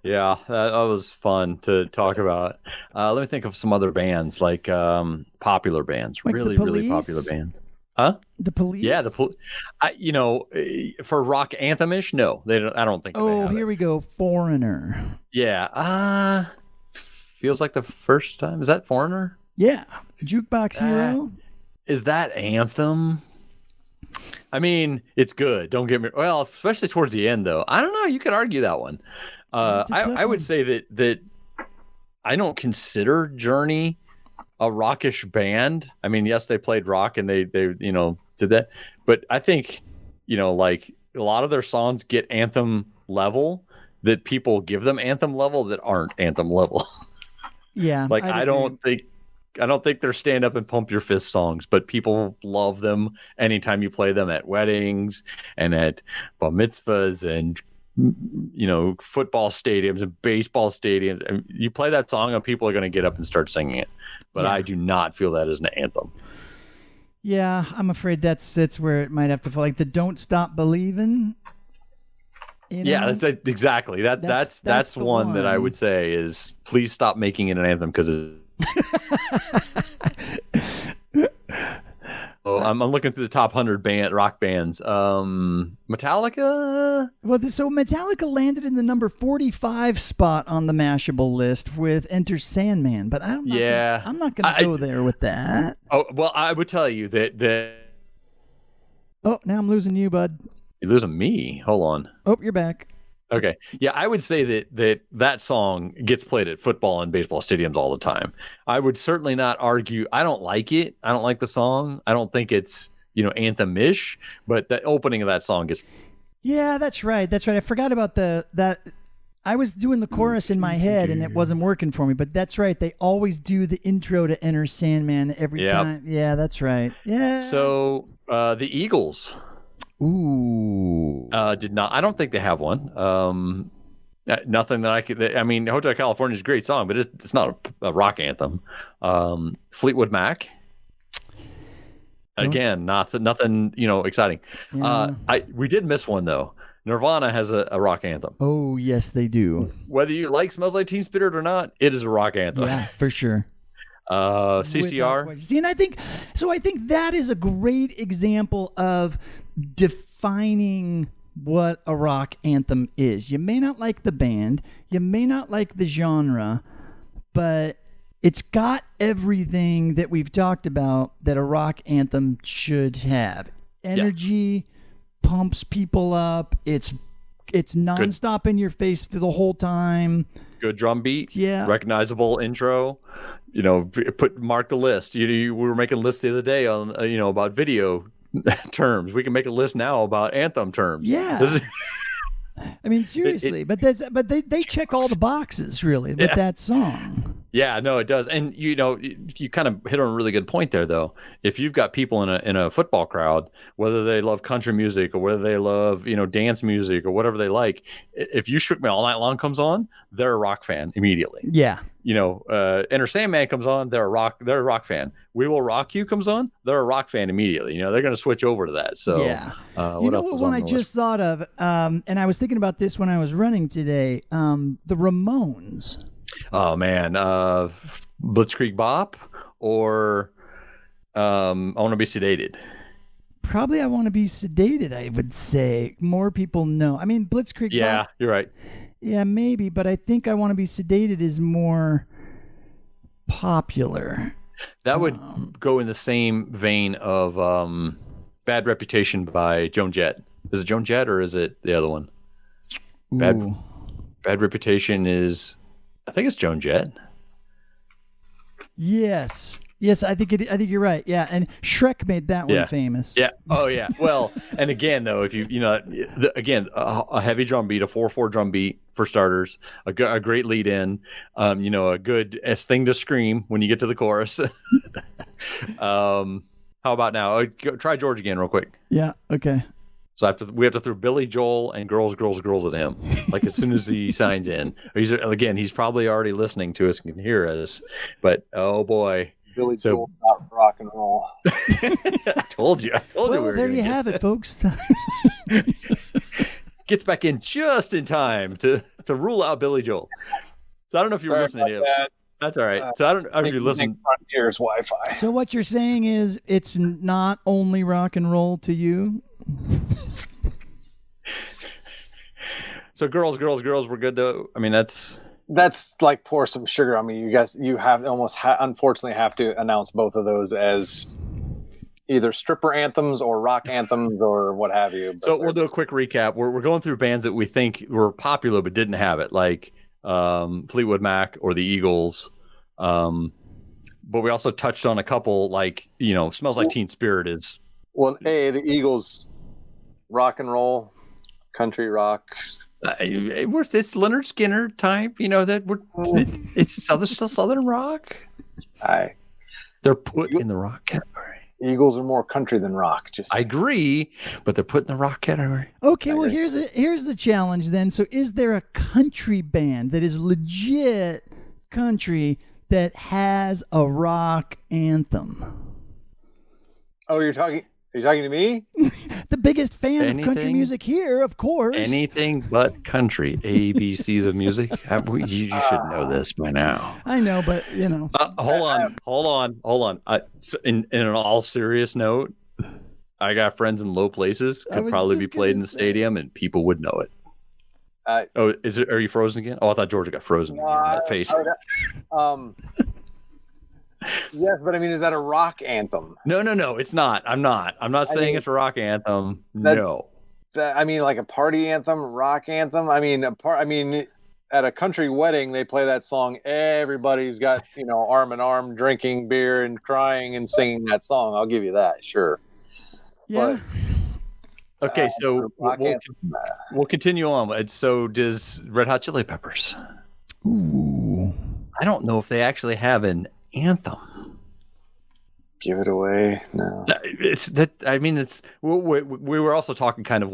Yeah, that was fun to talk about. Let me think of some other bands, like popular bands, like really popular bands. Huh? The Police? Yeah, for rock anthem-ish, no, they don't. I don't think. Oh, here we go. Foreigner. Yeah. Feels like the first time. Is that Foreigner? Yeah. Jukebox Hero. Is that anthem? I mean, it's good. Don't get me. Well, especially towards the end, though. I don't know. You could argue that one. I would say that I don't consider Journey a rockish band. I mean, yes, they played rock and they did that, but I think like a lot of their songs get anthem level that people give them anthem level that aren't anthem level. Yeah, like I don't think they're stand up and pump your fist songs, but people love them anytime you play them at weddings and at bar mitzvahs and football stadiums and baseball stadiums. And you play that song and people are going to get up and start singing it. But I do not feel that as an anthem. Yeah, I'm afraid that's where it might have to fall. Like the "Don't Stop Believin'." Yeah, that's exactly that's one that I would say is please stop making it an anthem because I'm looking through the top 100 rock bands. Metallica. Well, so Metallica landed in the number 45 spot on the Mashable list with Enter Sandman, but I'm not going to go there with that. Oh well, I would tell you that. Oh, now I'm losing you, bud. You're losing me. Hold on. Oh, you're back. Okay. Yeah, I would say that song gets played at football and baseball stadiums all the time. I would certainly not argue. I don't like it. I don't like the song. I don't think it's, anthem-ish, but the opening of that song gets. Yeah, that's right. I forgot about that. I was doing the chorus in my head and it wasn't working for me, but that's right. They always do the intro to Enter Sandman every time. Yeah, that's right. Yeah. So, the Eagles. Ooh. Did not. I don't think they have one. Nothing that I could. I mean, Hotel California is a great song, but it's not a rock anthem. Fleetwood Mac. Again, nothing. Exciting. Yeah. We did miss one though. Nirvana has a rock anthem. Oh yes, they do. Whether you like "Smells Like Teen Spirit" or not, it is a rock anthem. Yeah, for sure. CCR. See, and I think that is a great example of defining what a rock anthem is. You may not like the band, you may not like the genre, but it's got everything that we've talked about that a rock anthem should have. Energy, pumps people up. It's nonstop in your face through the whole time. Good drum beat. Yeah. Recognizable intro. Mark the list. We were making lists the other day on about video terms. We can make a list now about anthem terms. Yeah. I mean, seriously, but they check all the boxes really with that song. Yeah, no, it does. And you kind of hit on a really good point there, though. If you've got people in a football crowd, whether they love country music or whether they love dance music or whatever they like, if You Shook Me All Night Long comes on, they're a rock fan immediately. Yeah. Enter Sandman comes on, they're a rock fan. We Will Rock You comes on, they're a rock fan immediately. They're going to switch over to that. So yeah. What one I just thought of, and I was thinking about this when I was running today, the Ramones. Oh man, Blitzkrieg Bop or I Want to Be Sedated. Probably I Want to Be Sedated, I would say. More people know. I mean, Blitzkrieg Bop. Yeah, you're right. Yeah, maybe, but I think I Want to Be Sedated is more popular. That would go in the same vein of Bad Reputation by Joan Jett. Is it Joan Jett or is it the other one? Bad Reputation is, I think it's Joan Jett. Yes, I think you're right. Yeah, and Shrek made that one famous. Yeah. Oh yeah. Well, and again though, if a heavy drum beat, a 4/4 drum beat for starters, a great lead in, a good thing to scream when you get to the chorus. How about now? Try George again, real quick. Yeah. Okay. So we have to throw Billy Joel and Girls, Girls, Girls at him. Like as soon as he signs in, he's probably already listening to us and can hear us. But oh boy. Billy Joel about rock and roll. I told you. Well, there you have it, folks. Gets back in just in time to rule out Billy Joel. So I don't know if you were listening to it. That's all right. So I don't know if you listened. Frontier's Wi-Fi. So what you're saying is it's not only rock and roll to you? So girls, we're good though. I mean, that's like pour some sugar on me. You have almost unfortunately have to announce both of those as either stripper anthems or rock anthems or what have you. But so we'll do a quick recap. We're going through bands that we think were popular but didn't have it, like Fleetwood Mac or the Eagles. But we also touched on a couple like, Smells Like Teen Spirit is. Well, the Eagles, rock and roll, country rock. It's Leonard Skinner type, it's Southern rock. They're put in the rock category. Eagles are more country than rock. I agree, but they're put in the rock category. Okay, well here's the challenge then. So is there a country band that is legit country that has a rock anthem? Oh, you're talking to me? The biggest fan of country music here, of course. Anything but country. ABCs of music. You should know this by now. I know, but Hold on. In an all serious note, I got friends in low places. Could probably be played in the stadium, and people would know it. Are you frozen again? Oh, I thought Georgia got frozen. That face. Yes, but I mean, is that a rock anthem? No, it's not. I'm not saying it's a rock anthem. No. Like a party anthem, rock anthem. At a country wedding, they play that song. Everybody's got, arm in arm, drinking beer and crying and singing that song. I'll give you that, sure. Yeah. But, okay, so we'll continue on. So does Red Hot Chili Peppers? Ooh. I don't know if they actually have an anthem. Give it away. No. It's that. I mean, it's we were also talking kind of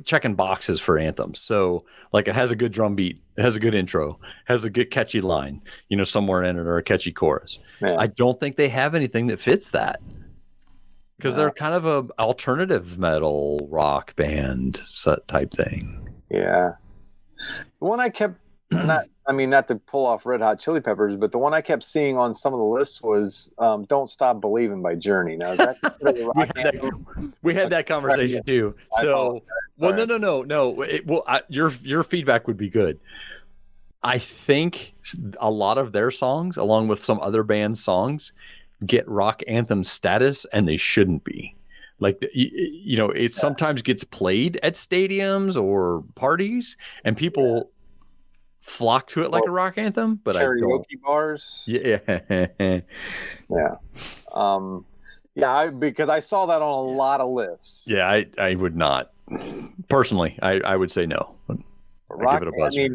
checking boxes for anthems. So like it has a good drum beat, it has a good intro, has a good catchy line, somewhere in it, or a catchy chorus. Man. I don't think they have anything that fits that because they're kind of a alternative metal rock band type thing. Yeah. The one I kept not to pull off Red Hot Chili Peppers, but the one I kept seeing on some of the lists was "Don't Stop Believing" by Journey. Now, is that considered a rock anthem? We had that conversation too. So, well, no. Your feedback would be good. I think a lot of their songs, along with some other bands' songs, get rock anthem status, and they shouldn't be. Like, it sometimes gets played at stadiums or parties, and people flock to it like a rock anthem. But karaoke bars. Yeah. Yeah. Because I saw that on a lot of lists. Yeah, I would not. Personally, I would say no. Rock,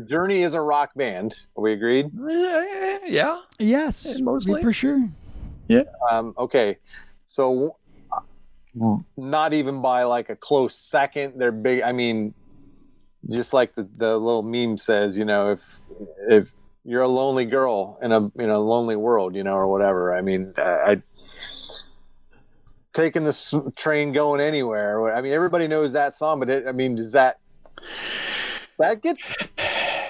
Journey is a rock band. Are we agreed? Yeah. Yes, mostly for sure. Yeah. Okay. So, not even by like a close second. They're big. I mean, just like the little meme says, if you're a lonely girl in a lonely world, or whatever. I mean, I taking this train going anywhere. I mean, everybody knows that song, but does that get?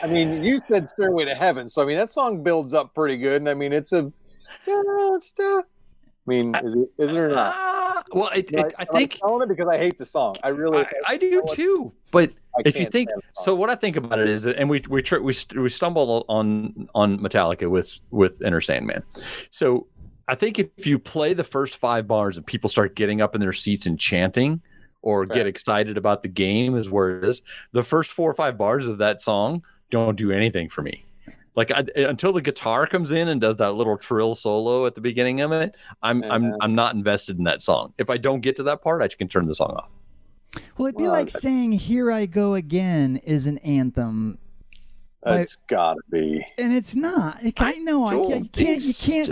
I mean, you said "Stairway to Heaven," so I mean that song builds up pretty good, and I mean is it or not? Well, I think it because I hate the song. I do too. But if you think so, what I think about it is that, and we stumbled on Metallica with Enter Sandman. So I think if you play the first 5 bars and people start getting up in their seats and chanting or get excited about the game, is where it is. The first 4 or 5 bars of that song don't do anything for me. Like until the guitar comes in and does that little trill solo at the beginning of it, I'm not invested in that song. If I don't get to that part, I can turn the song off. Well, it'd be like saying "Here I Go Again" is an anthem. It's gotta be, and it's not. You can't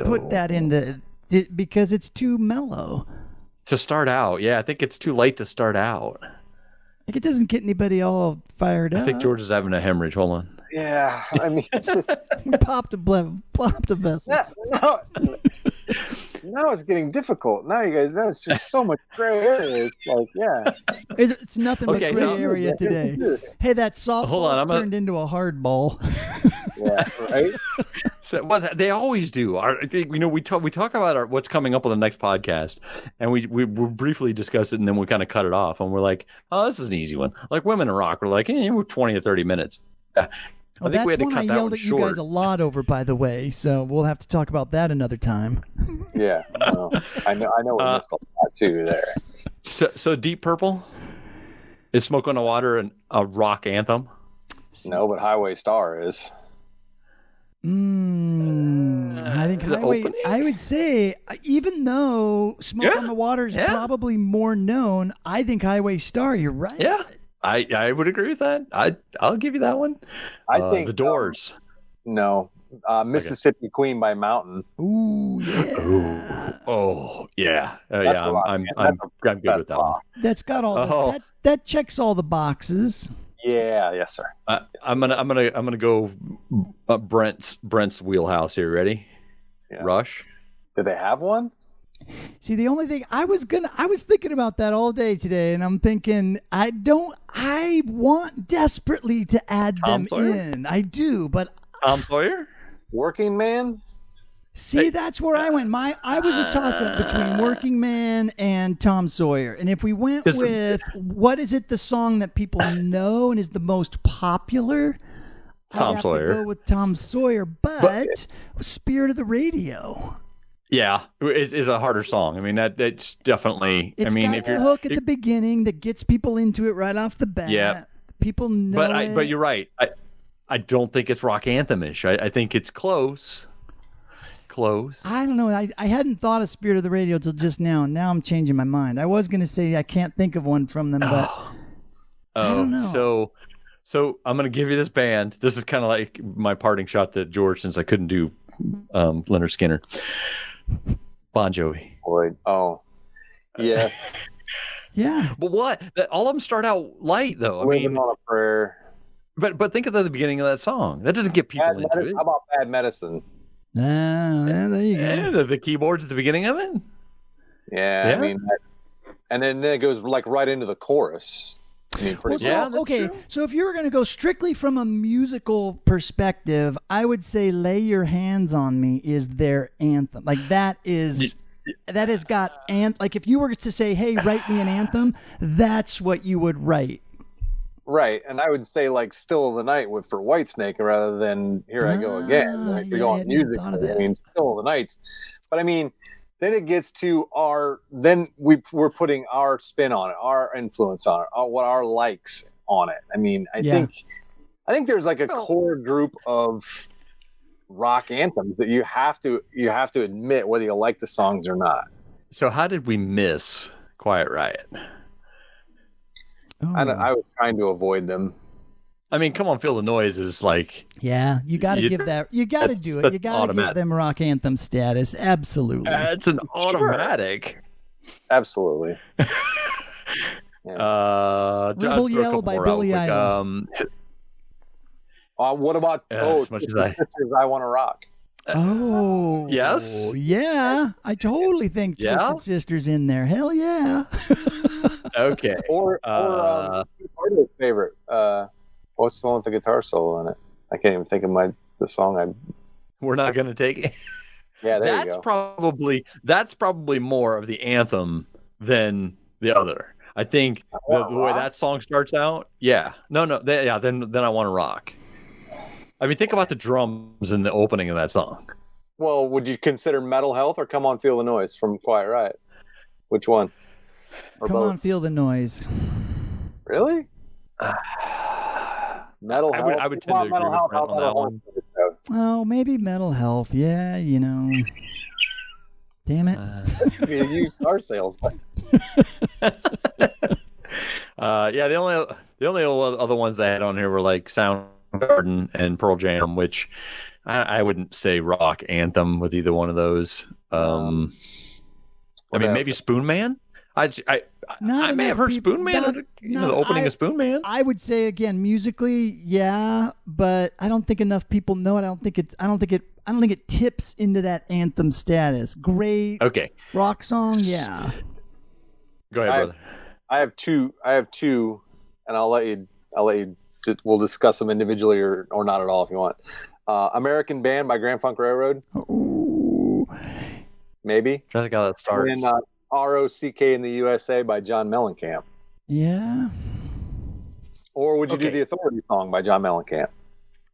put that into it because it's too mellow to start out. Yeah, I think it's too late to start out. Like, it doesn't get anybody all fired up. I think George is having a hemorrhage. Hold on. Yeah, I mean, popped a vessel. Now it's getting difficult. Now you guys, it's just so much gray area. It's like, yeah, it's nothing but gray area today. Hey, that softball turned into a hard ball. Yeah, right. So, well, they always do. We talk about what's coming up on the next podcast, and we briefly discuss it, and then we kind of cut it off, and we're like, oh, this is an easy one. Like Women in Rock, we're like, we're 20 or 30 minutes. Well, that's one I yelled at you guys a lot over, by the way. So we'll have to talk about that another time. Yeah, I know. We missed a lot too there. So Deep Purple is "Smoke on the Water" and a rock anthem? No, but Highway Star is. I think Highway. I would say, even though "Smoke on the Water" is probably more known, I think Highway Star. You're right. Yeah. I would agree with that. I'll give you that one. I think The Doors. No, Mississippi Queen by Mountain. Ooh, yeah. Oh, yeah. I'm good with that one. That's got all that checks all the boxes. Yeah, yes, sir. I'm gonna go Brent's wheelhouse here. Ready? Yeah. Rush. Do they have one? See, the only thing I was thinking about that all day today, and I'm thinking I want desperately to add them in. I do, but Tom Sawyer, Working Man. See, that's where I went. I was a toss-up between Working Man and Tom Sawyer, and if we went with what is it, the song that people know and is the most popular, Tom Sawyer. To go with Tom Sawyer, but Spirit of the Radio. Yeah, is a harder song. I mean, that's definitely. It's got a hook at the beginning that gets people into it right off the bat. Yeah, people know. But you're right. I don't think it's rock anthem-ish. I think it's close. I don't know. I hadn't thought of Spirit of the Radio till just now, and now I'm changing my mind. I was going to say I can't think of one from them, but I don't know. So I'm going to give you this band. This is kind of like my parting shot to George, since I couldn't do Leonard Skinner. Bon Jovi. Oh, yeah. Yeah. But what? All of them start out light, though. Living on a Prayer. But think of the beginning of that song. That doesn't get people into it. How about Bad Medicine? Yeah, there you go. Yeah, the keyboards at the beginning of it. Yeah. I mean, and then it goes like right into the chorus. I mean, Well, pretty so, Yeah, that's okay, true. so if you were going to go strictly from a musical perspective, I would say "Lay Your Hands on Me" is their anthem. Like that has got like if you were to say, "Hey, write me an anthem," that's what you would write. right. And I would say like "Still of the Night" for Whitesnake rather than "Here I Go Again." If you're Yeah, I going hadn't even thought of musically, I that. mean, "Still of the Nights." But I mean, then it gets to we're putting our spin on it, our influence on it, what our likes on it. I mean, I think there's like a core group of rock anthems that you have to admit whether you like the songs or not. So how did we miss Quiet Riot? Oh. I was trying to avoid them. I mean, Come On Feel the Noise is like, Yeah, you got to You- give that. You got to that's- do it. that's You got to give automatic. them rock anthem status. Absolutely. it's an automatic. Absolutely. I'll Rebel throw a Yell couple by more Billy out Idol. quick. What about As much as I- Sisters, I Want to Rock? Oh, Yes? Yeah, I totally think Yeah? Twisted Sister's in there. Hell yeah. Okay. Or Artist's favorite. What's the one with the guitar solo in it? I can't even think of the song. We're not going to take it. Yeah, there you That's go. that's probably more of the anthem than the other. I think the way Rock? that song starts out. Yeah. No. Then I Want to Rock. I mean, think about the drums in the opening of that song. Well, would you consider Metal Health or Come On Feel the Noise from Quiet Riot? Which one? Or Come both? on, feel the noise. Really? Metal I Health. would tend to agree with Brent on that one. Oh, maybe mental health. Yeah, Damn it. Be a used car salesman. Yeah. The only other ones they had on here were like Soundgarden and Pearl Jam, which I wouldn't say rock anthem with either one of those. I mean, maybe Spoon Man. I may have heard Spoon Man. The opening of Spoon Man. I would say again, musically, yeah, but I don't think enough people know it. I don't think it tips into that anthem status. Great Okay. rock song, yeah. Go ahead, brother. I have two, and I'll let you. We'll discuss them individually or not at all if you want. American Band by Grand Funk Railroad. Ooh. Maybe. Trying to think how that starts. And ROCK in the USA by John Mellencamp. Yeah. Or would you do Okay. the Authority song by John Mellencamp?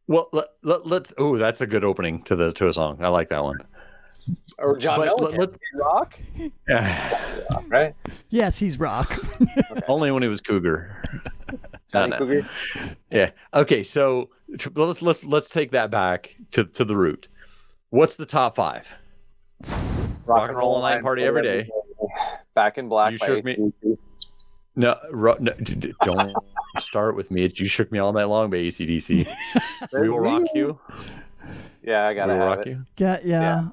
Well, let's. Oh, that's a good opening to a song. I like that one. Or John But Mellencamp? Rock? Right? Yes, he's rock. Only when he was Cougar. Johnny No. Cougar? Yeah. Okay. So let's take that back to the root. What's the top 5? Rock and Roll All Night, Party Every Day. Back in Black. You by Shook Me. AC/DC. No, don't start with me. It's You Shook Me All Night Long by AC/DC. We Will Rock You. Yeah, I We gotta Will have Rock it. You. Yeah.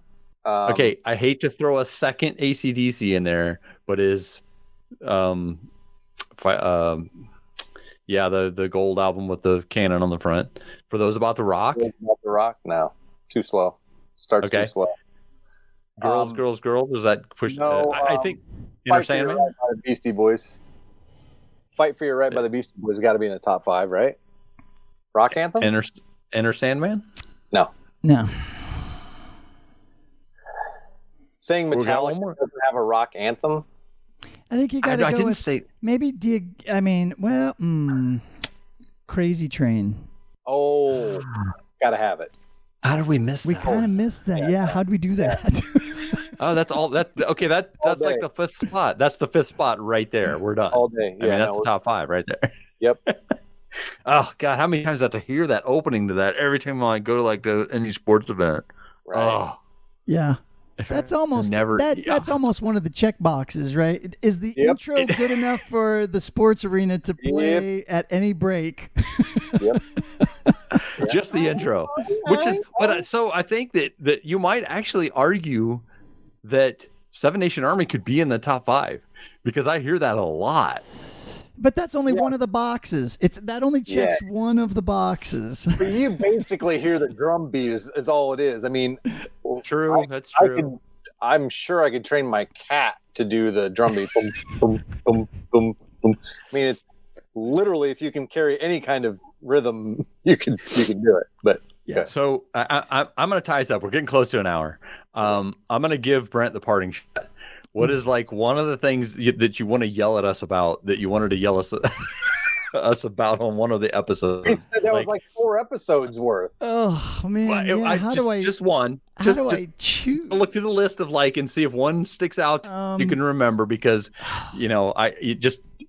Okay, I hate to throw a second AC/DC in there, but is the gold album with the cannon on the front. For those about the rock, About the Rock? No, too slow. Starts Okay. too slow. girls. Does that push? no, I think Inner Fight for Your Sandman. Right by the Beastie Boys. Fight for Your Right by the Beastie Boys got to be in the top 5, right? Rock Anthem? Inner Sandman. No. No. Saying We got one Metallica more. doesn't have a rock anthem? I think you got to I go didn't with say. maybe Crazy Train. Oh, gotta have it. How did we miss We that? kind of missed that. Yeah, how'd we do that? Oh, that's all. Okay. That's like day. the 5th spot. That's the 5th spot right there. We're done. All day. I mean, that's the top 5 right there. Yep. Oh God, how many times do I have to hear that opening to that every time I go to like any sports event? Right. Oh, Yeah. if That's I almost never. that's almost one of the check boxes, right? Is the Yep. intro good enough for the sports arena to play at any break? Yep. just the intro, which is. But so I think that you might actually argue that Seven Nation Army could be in the top 5 because I hear that a lot. But that's only one of the boxes. That only checks one of the boxes. But you basically hear the drum beat is all it is. I mean, True, that's true. I'm sure I could train my cat to do the drum beat. Boom, boom, boom, boom, boom. I mean, literally, if you can carry any kind of rhythm, you can do it. But yeah. So I'm going to tie us up. We're getting close to an hour. I'm going to give Brent the parting shot. What is like one of the things that you want to yell at us about, that you wanted to yell us about on one of the episodes? He said that was like 4 episodes worth. Oh man, just one. How do I choose? Look through the list of and see if one sticks out you can remember, because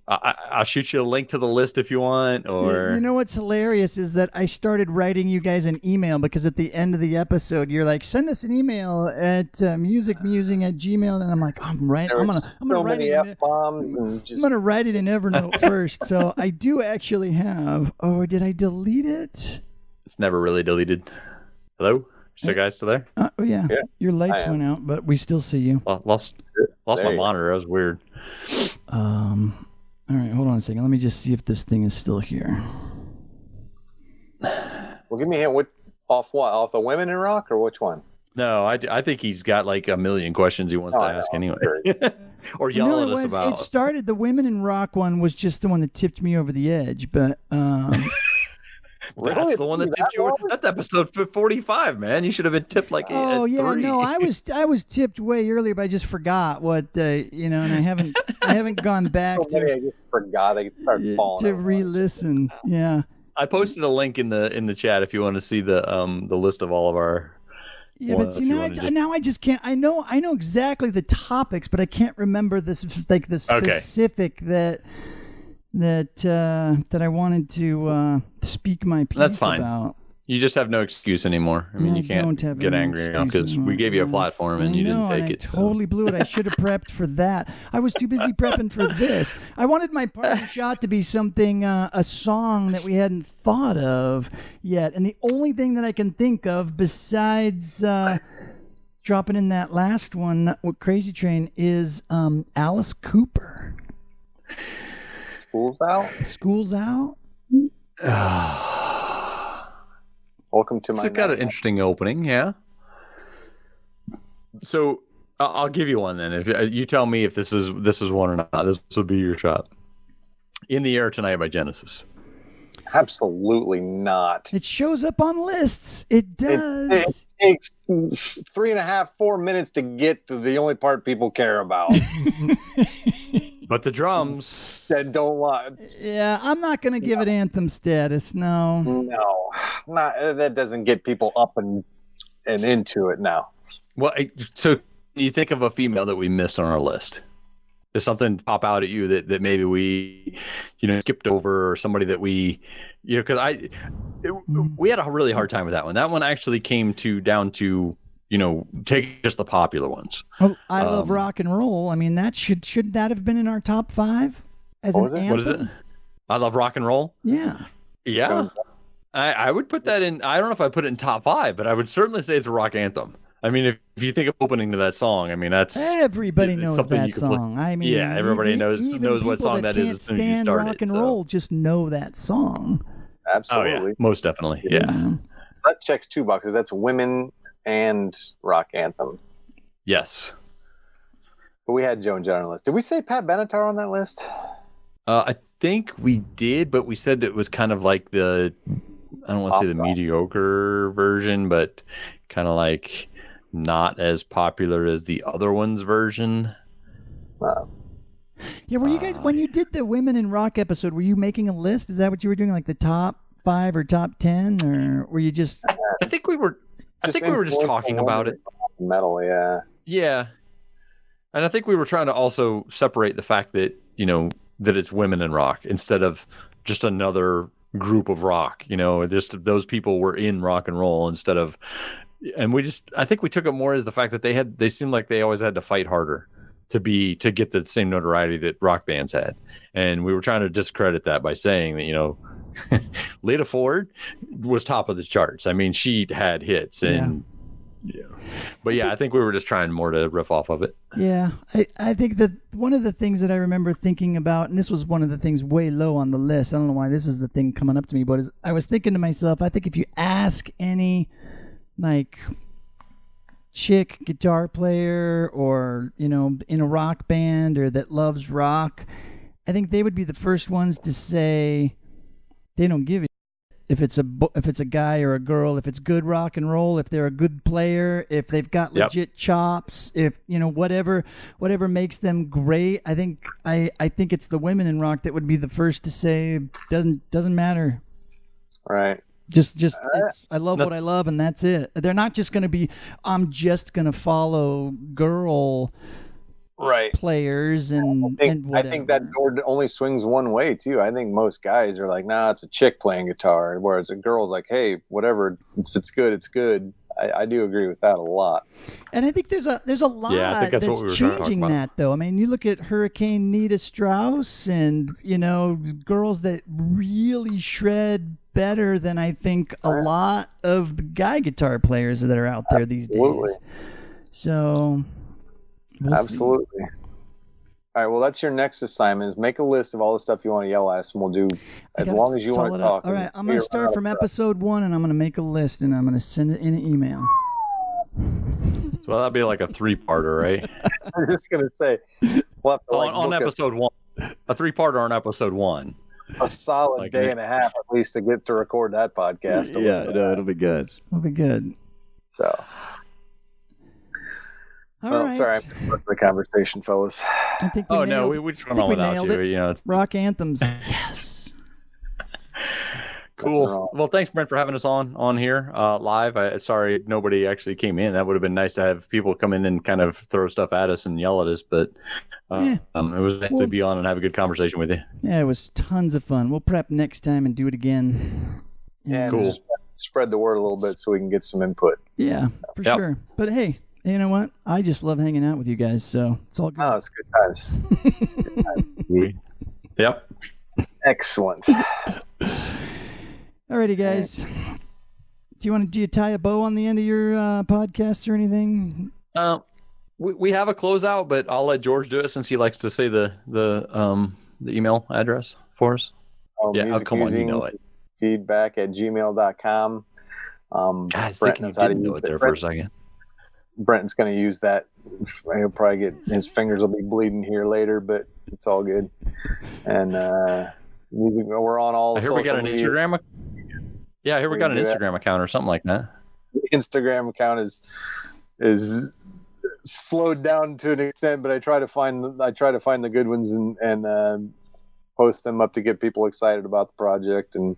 I'll shoot you a link to the list if you want. Or you know what's hilarious is that I started writing you guys an email, because at the end of the episode you're like, send us an email at musicmusing@gmail, and I'm like, I'm gonna write it in Evernote first. So I do actually have. Oh, did I delete it? It's never really deleted. Hello? Is the guy still there? Oh yeah. Your lights went out, but we still see you. Lost my monitor. That was weird. All right, hold on a second. Let me just see if this thing is still here. Well, give me a hint. Off the Women in Rock, or which one? No, I think he's got like a million questions he wants to ask anyway. Or yell at us about. It started, the Women in Rock one was just the one that tipped me over the edge, but Really? That's the one that tipped you over. That's episode 45, man. You should have been tipped like oh yeah, 3. no, I was tipped way earlier, but I just forgot what and I haven't gone back I just forgot. They started falling to re-listen. Yeah, I posted a link in the chat if you want to see the list of all of our. Yeah, but see, now I just can't. I know exactly the topics, but I can't remember the specific that I wanted to speak my piece That's fine. about. You just have no excuse anymore. I mean, you can't get angry because we gave you a platform and you didn't take it. Totally blew it. I should have prepped for that. I was too busy prepping for this. I wanted my parting shot to be something, a song that we hadn't thought of yet. And the only thing that I can think of besides dropping in that last one with Crazy Train is Alice Cooper. School's Out? School's Out? Welcome to my. It's got an interesting opening, yeah. So I'll give you one then. If you tell me if this is one or not, this will be your shot. In the Air Tonight by Genesis. Absolutely not. It shows up on lists. It does. It takes 3.5, 4 minutes to get to the only part people care about. But the drums. That don't lie. Yeah, I'm not going to give it anthem status. No. No, that doesn't get people up and into it now. Well, so you think of a female that we missed on our list? Does something pop out at you that maybe we, skipped over, or somebody that we, because we had a really hard time with that one. That one actually came down to, take just the popular ones. Oh, I Love Rock and Roll. I mean, that should that have been in our top 5 as an anthem? What is it? I Love Rock and Roll? Yeah. Yeah. I would put that in. I don't know if I put it in top 5, but I would certainly say it's a rock anthem. I mean, if you think of opening to that song, I mean, that's everybody knows that song. I mean, yeah, everybody knows what song that is as soon as you start rock it. And roll just know that song. Absolutely, oh, yeah. Most definitely, yeah. So that checks 2 boxes. That's women and rock anthem. Yes, but we had Joan Jett on the list. Did we say Pat Benatar on that list? I think we did, but we said it was kind of like I don't want to say the mediocre version, but kind of like not as popular as the other one's version. Yeah, were you guys, when you did the Women in Rock episode, were you making a list? Is that what you were doing, like the top 5 or top 10, or were you just? I think we were just talking about it. Metal, yeah. Yeah, and I think we were trying to also separate the fact that that it's women in rock instead of just another group of rock. Just those people were in rock and roll instead of. And I think we took it more as the fact that they seemed like they always had to fight harder to get the same notoriety that rock bands had. And we were trying to discredit that by saying that, Lita Ford was top of the charts. I mean, she had hits and, but I think we were just trying more to riff off of it. Yeah. I think that one of the things that I remember thinking about, and this was one of the things way low on the list, I don't know why this is the thing coming up to me, but I was thinking to myself, I think if you ask any like chick guitar player or in a rock band or that loves rock, I think they would be the first ones to say they don't give a if it's a guy or a girl, if it's good rock and roll, if they're a good player, if they've got legit chops, if whatever makes them great. I think it's the women in rock that would be the first to say doesn't matter. Right. Just I love what I love, and that's it. They're not just going to be, I'm just going to follow girl players and whatever. I think that door only swings one way too. I think most guys are like, nah, it's a chick playing guitar, whereas a girl's like, hey, whatever, if it's good, it's good. I do agree with that a lot. And I think there's a lot that's changing that, though. I mean, you look at Hurricane Nita Strauss and, girls that really shred better than I think a lot of the guy guitar players that are out there these days. So, absolutely. See. All right, well, that's your next assignment is make a list of all the stuff you want to yell at us, and we'll do as long as you want to talk. All right, I'm going to start from episode 1, and I'm going to make a list, and I'm going to send it in an email. So that'd be like a 3-parter, right? I'm just going to say. We'll have to, on episode 1. A 3-parter on episode 1. A solid day and a half, at least, to get to record that podcast. It'll be good. It'll be good. So... All right. Sorry, I missed the conversation, fellas. I think we we just went on without you. Rock anthems. Yes. Cool. Well, thanks, Brent, for having us on here live. Sorry nobody actually came in. That would have been nice to have people come in and kind of throw stuff at us and yell at us, but it was nice to be on and have a good conversation with you. Yeah, it was tons of fun. We'll prep next time and do it again. Yeah, cool. Spread the word a little bit so we can get some input. Yeah, for sure. But hey, you know what? I just love hanging out with you guys, so it's all good. Oh, it's good times. It's good times. Yep. Excellent. Alrighty, guys. Do you tie a bow on the end of your podcast or anything? We have a closeout, but I'll let George do it since he likes to say the email address for us. Come on, you know it. feedback@gmail.com. Guys, thinking you didn't know it there for a second. Brent's going to use that. He'll probably get his fingers will be bleeding here later, but it's all good. And we're on all. Here we got an media. Instagram. Yeah, here we got an Instagram account or something like that. The Instagram account is slowed down to an extent, but I try to find the good ones and post them up to get people excited about the project and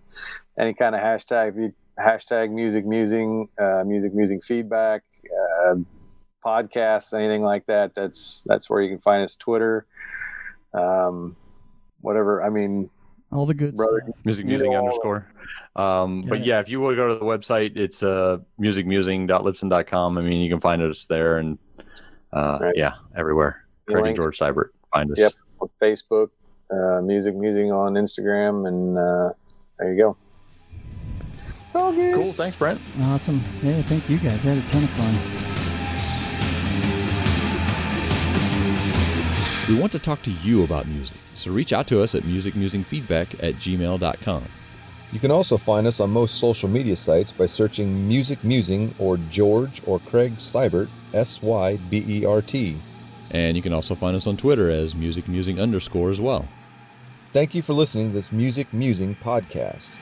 any kind of hashtag music musing, music musing feedback, podcasts, anything like that. That's where you can find us. Twitter, whatever. I mean, all the good stuff. Music musing underscore. But yeah, if you will go to the website, it's musicmusing.libsyn.com. I mean, you can find us there and everywhere. Craig George Seibert. Find us. Yep. On Facebook, Music Musing on Instagram, and there you go. It's all good. Cool. Thanks, Brent. Awesome. Yeah, thank you guys. I had a ton of fun. We want to talk to you about music, so reach out to us at musicmusingfeedback@gmail.com. You can also find us on most social media sites by searching Music Musing or George or Craig Seibert, Sybert. And you can also find us on Twitter as musicmusing_ as well. Thank you for listening to this Music Musing podcast.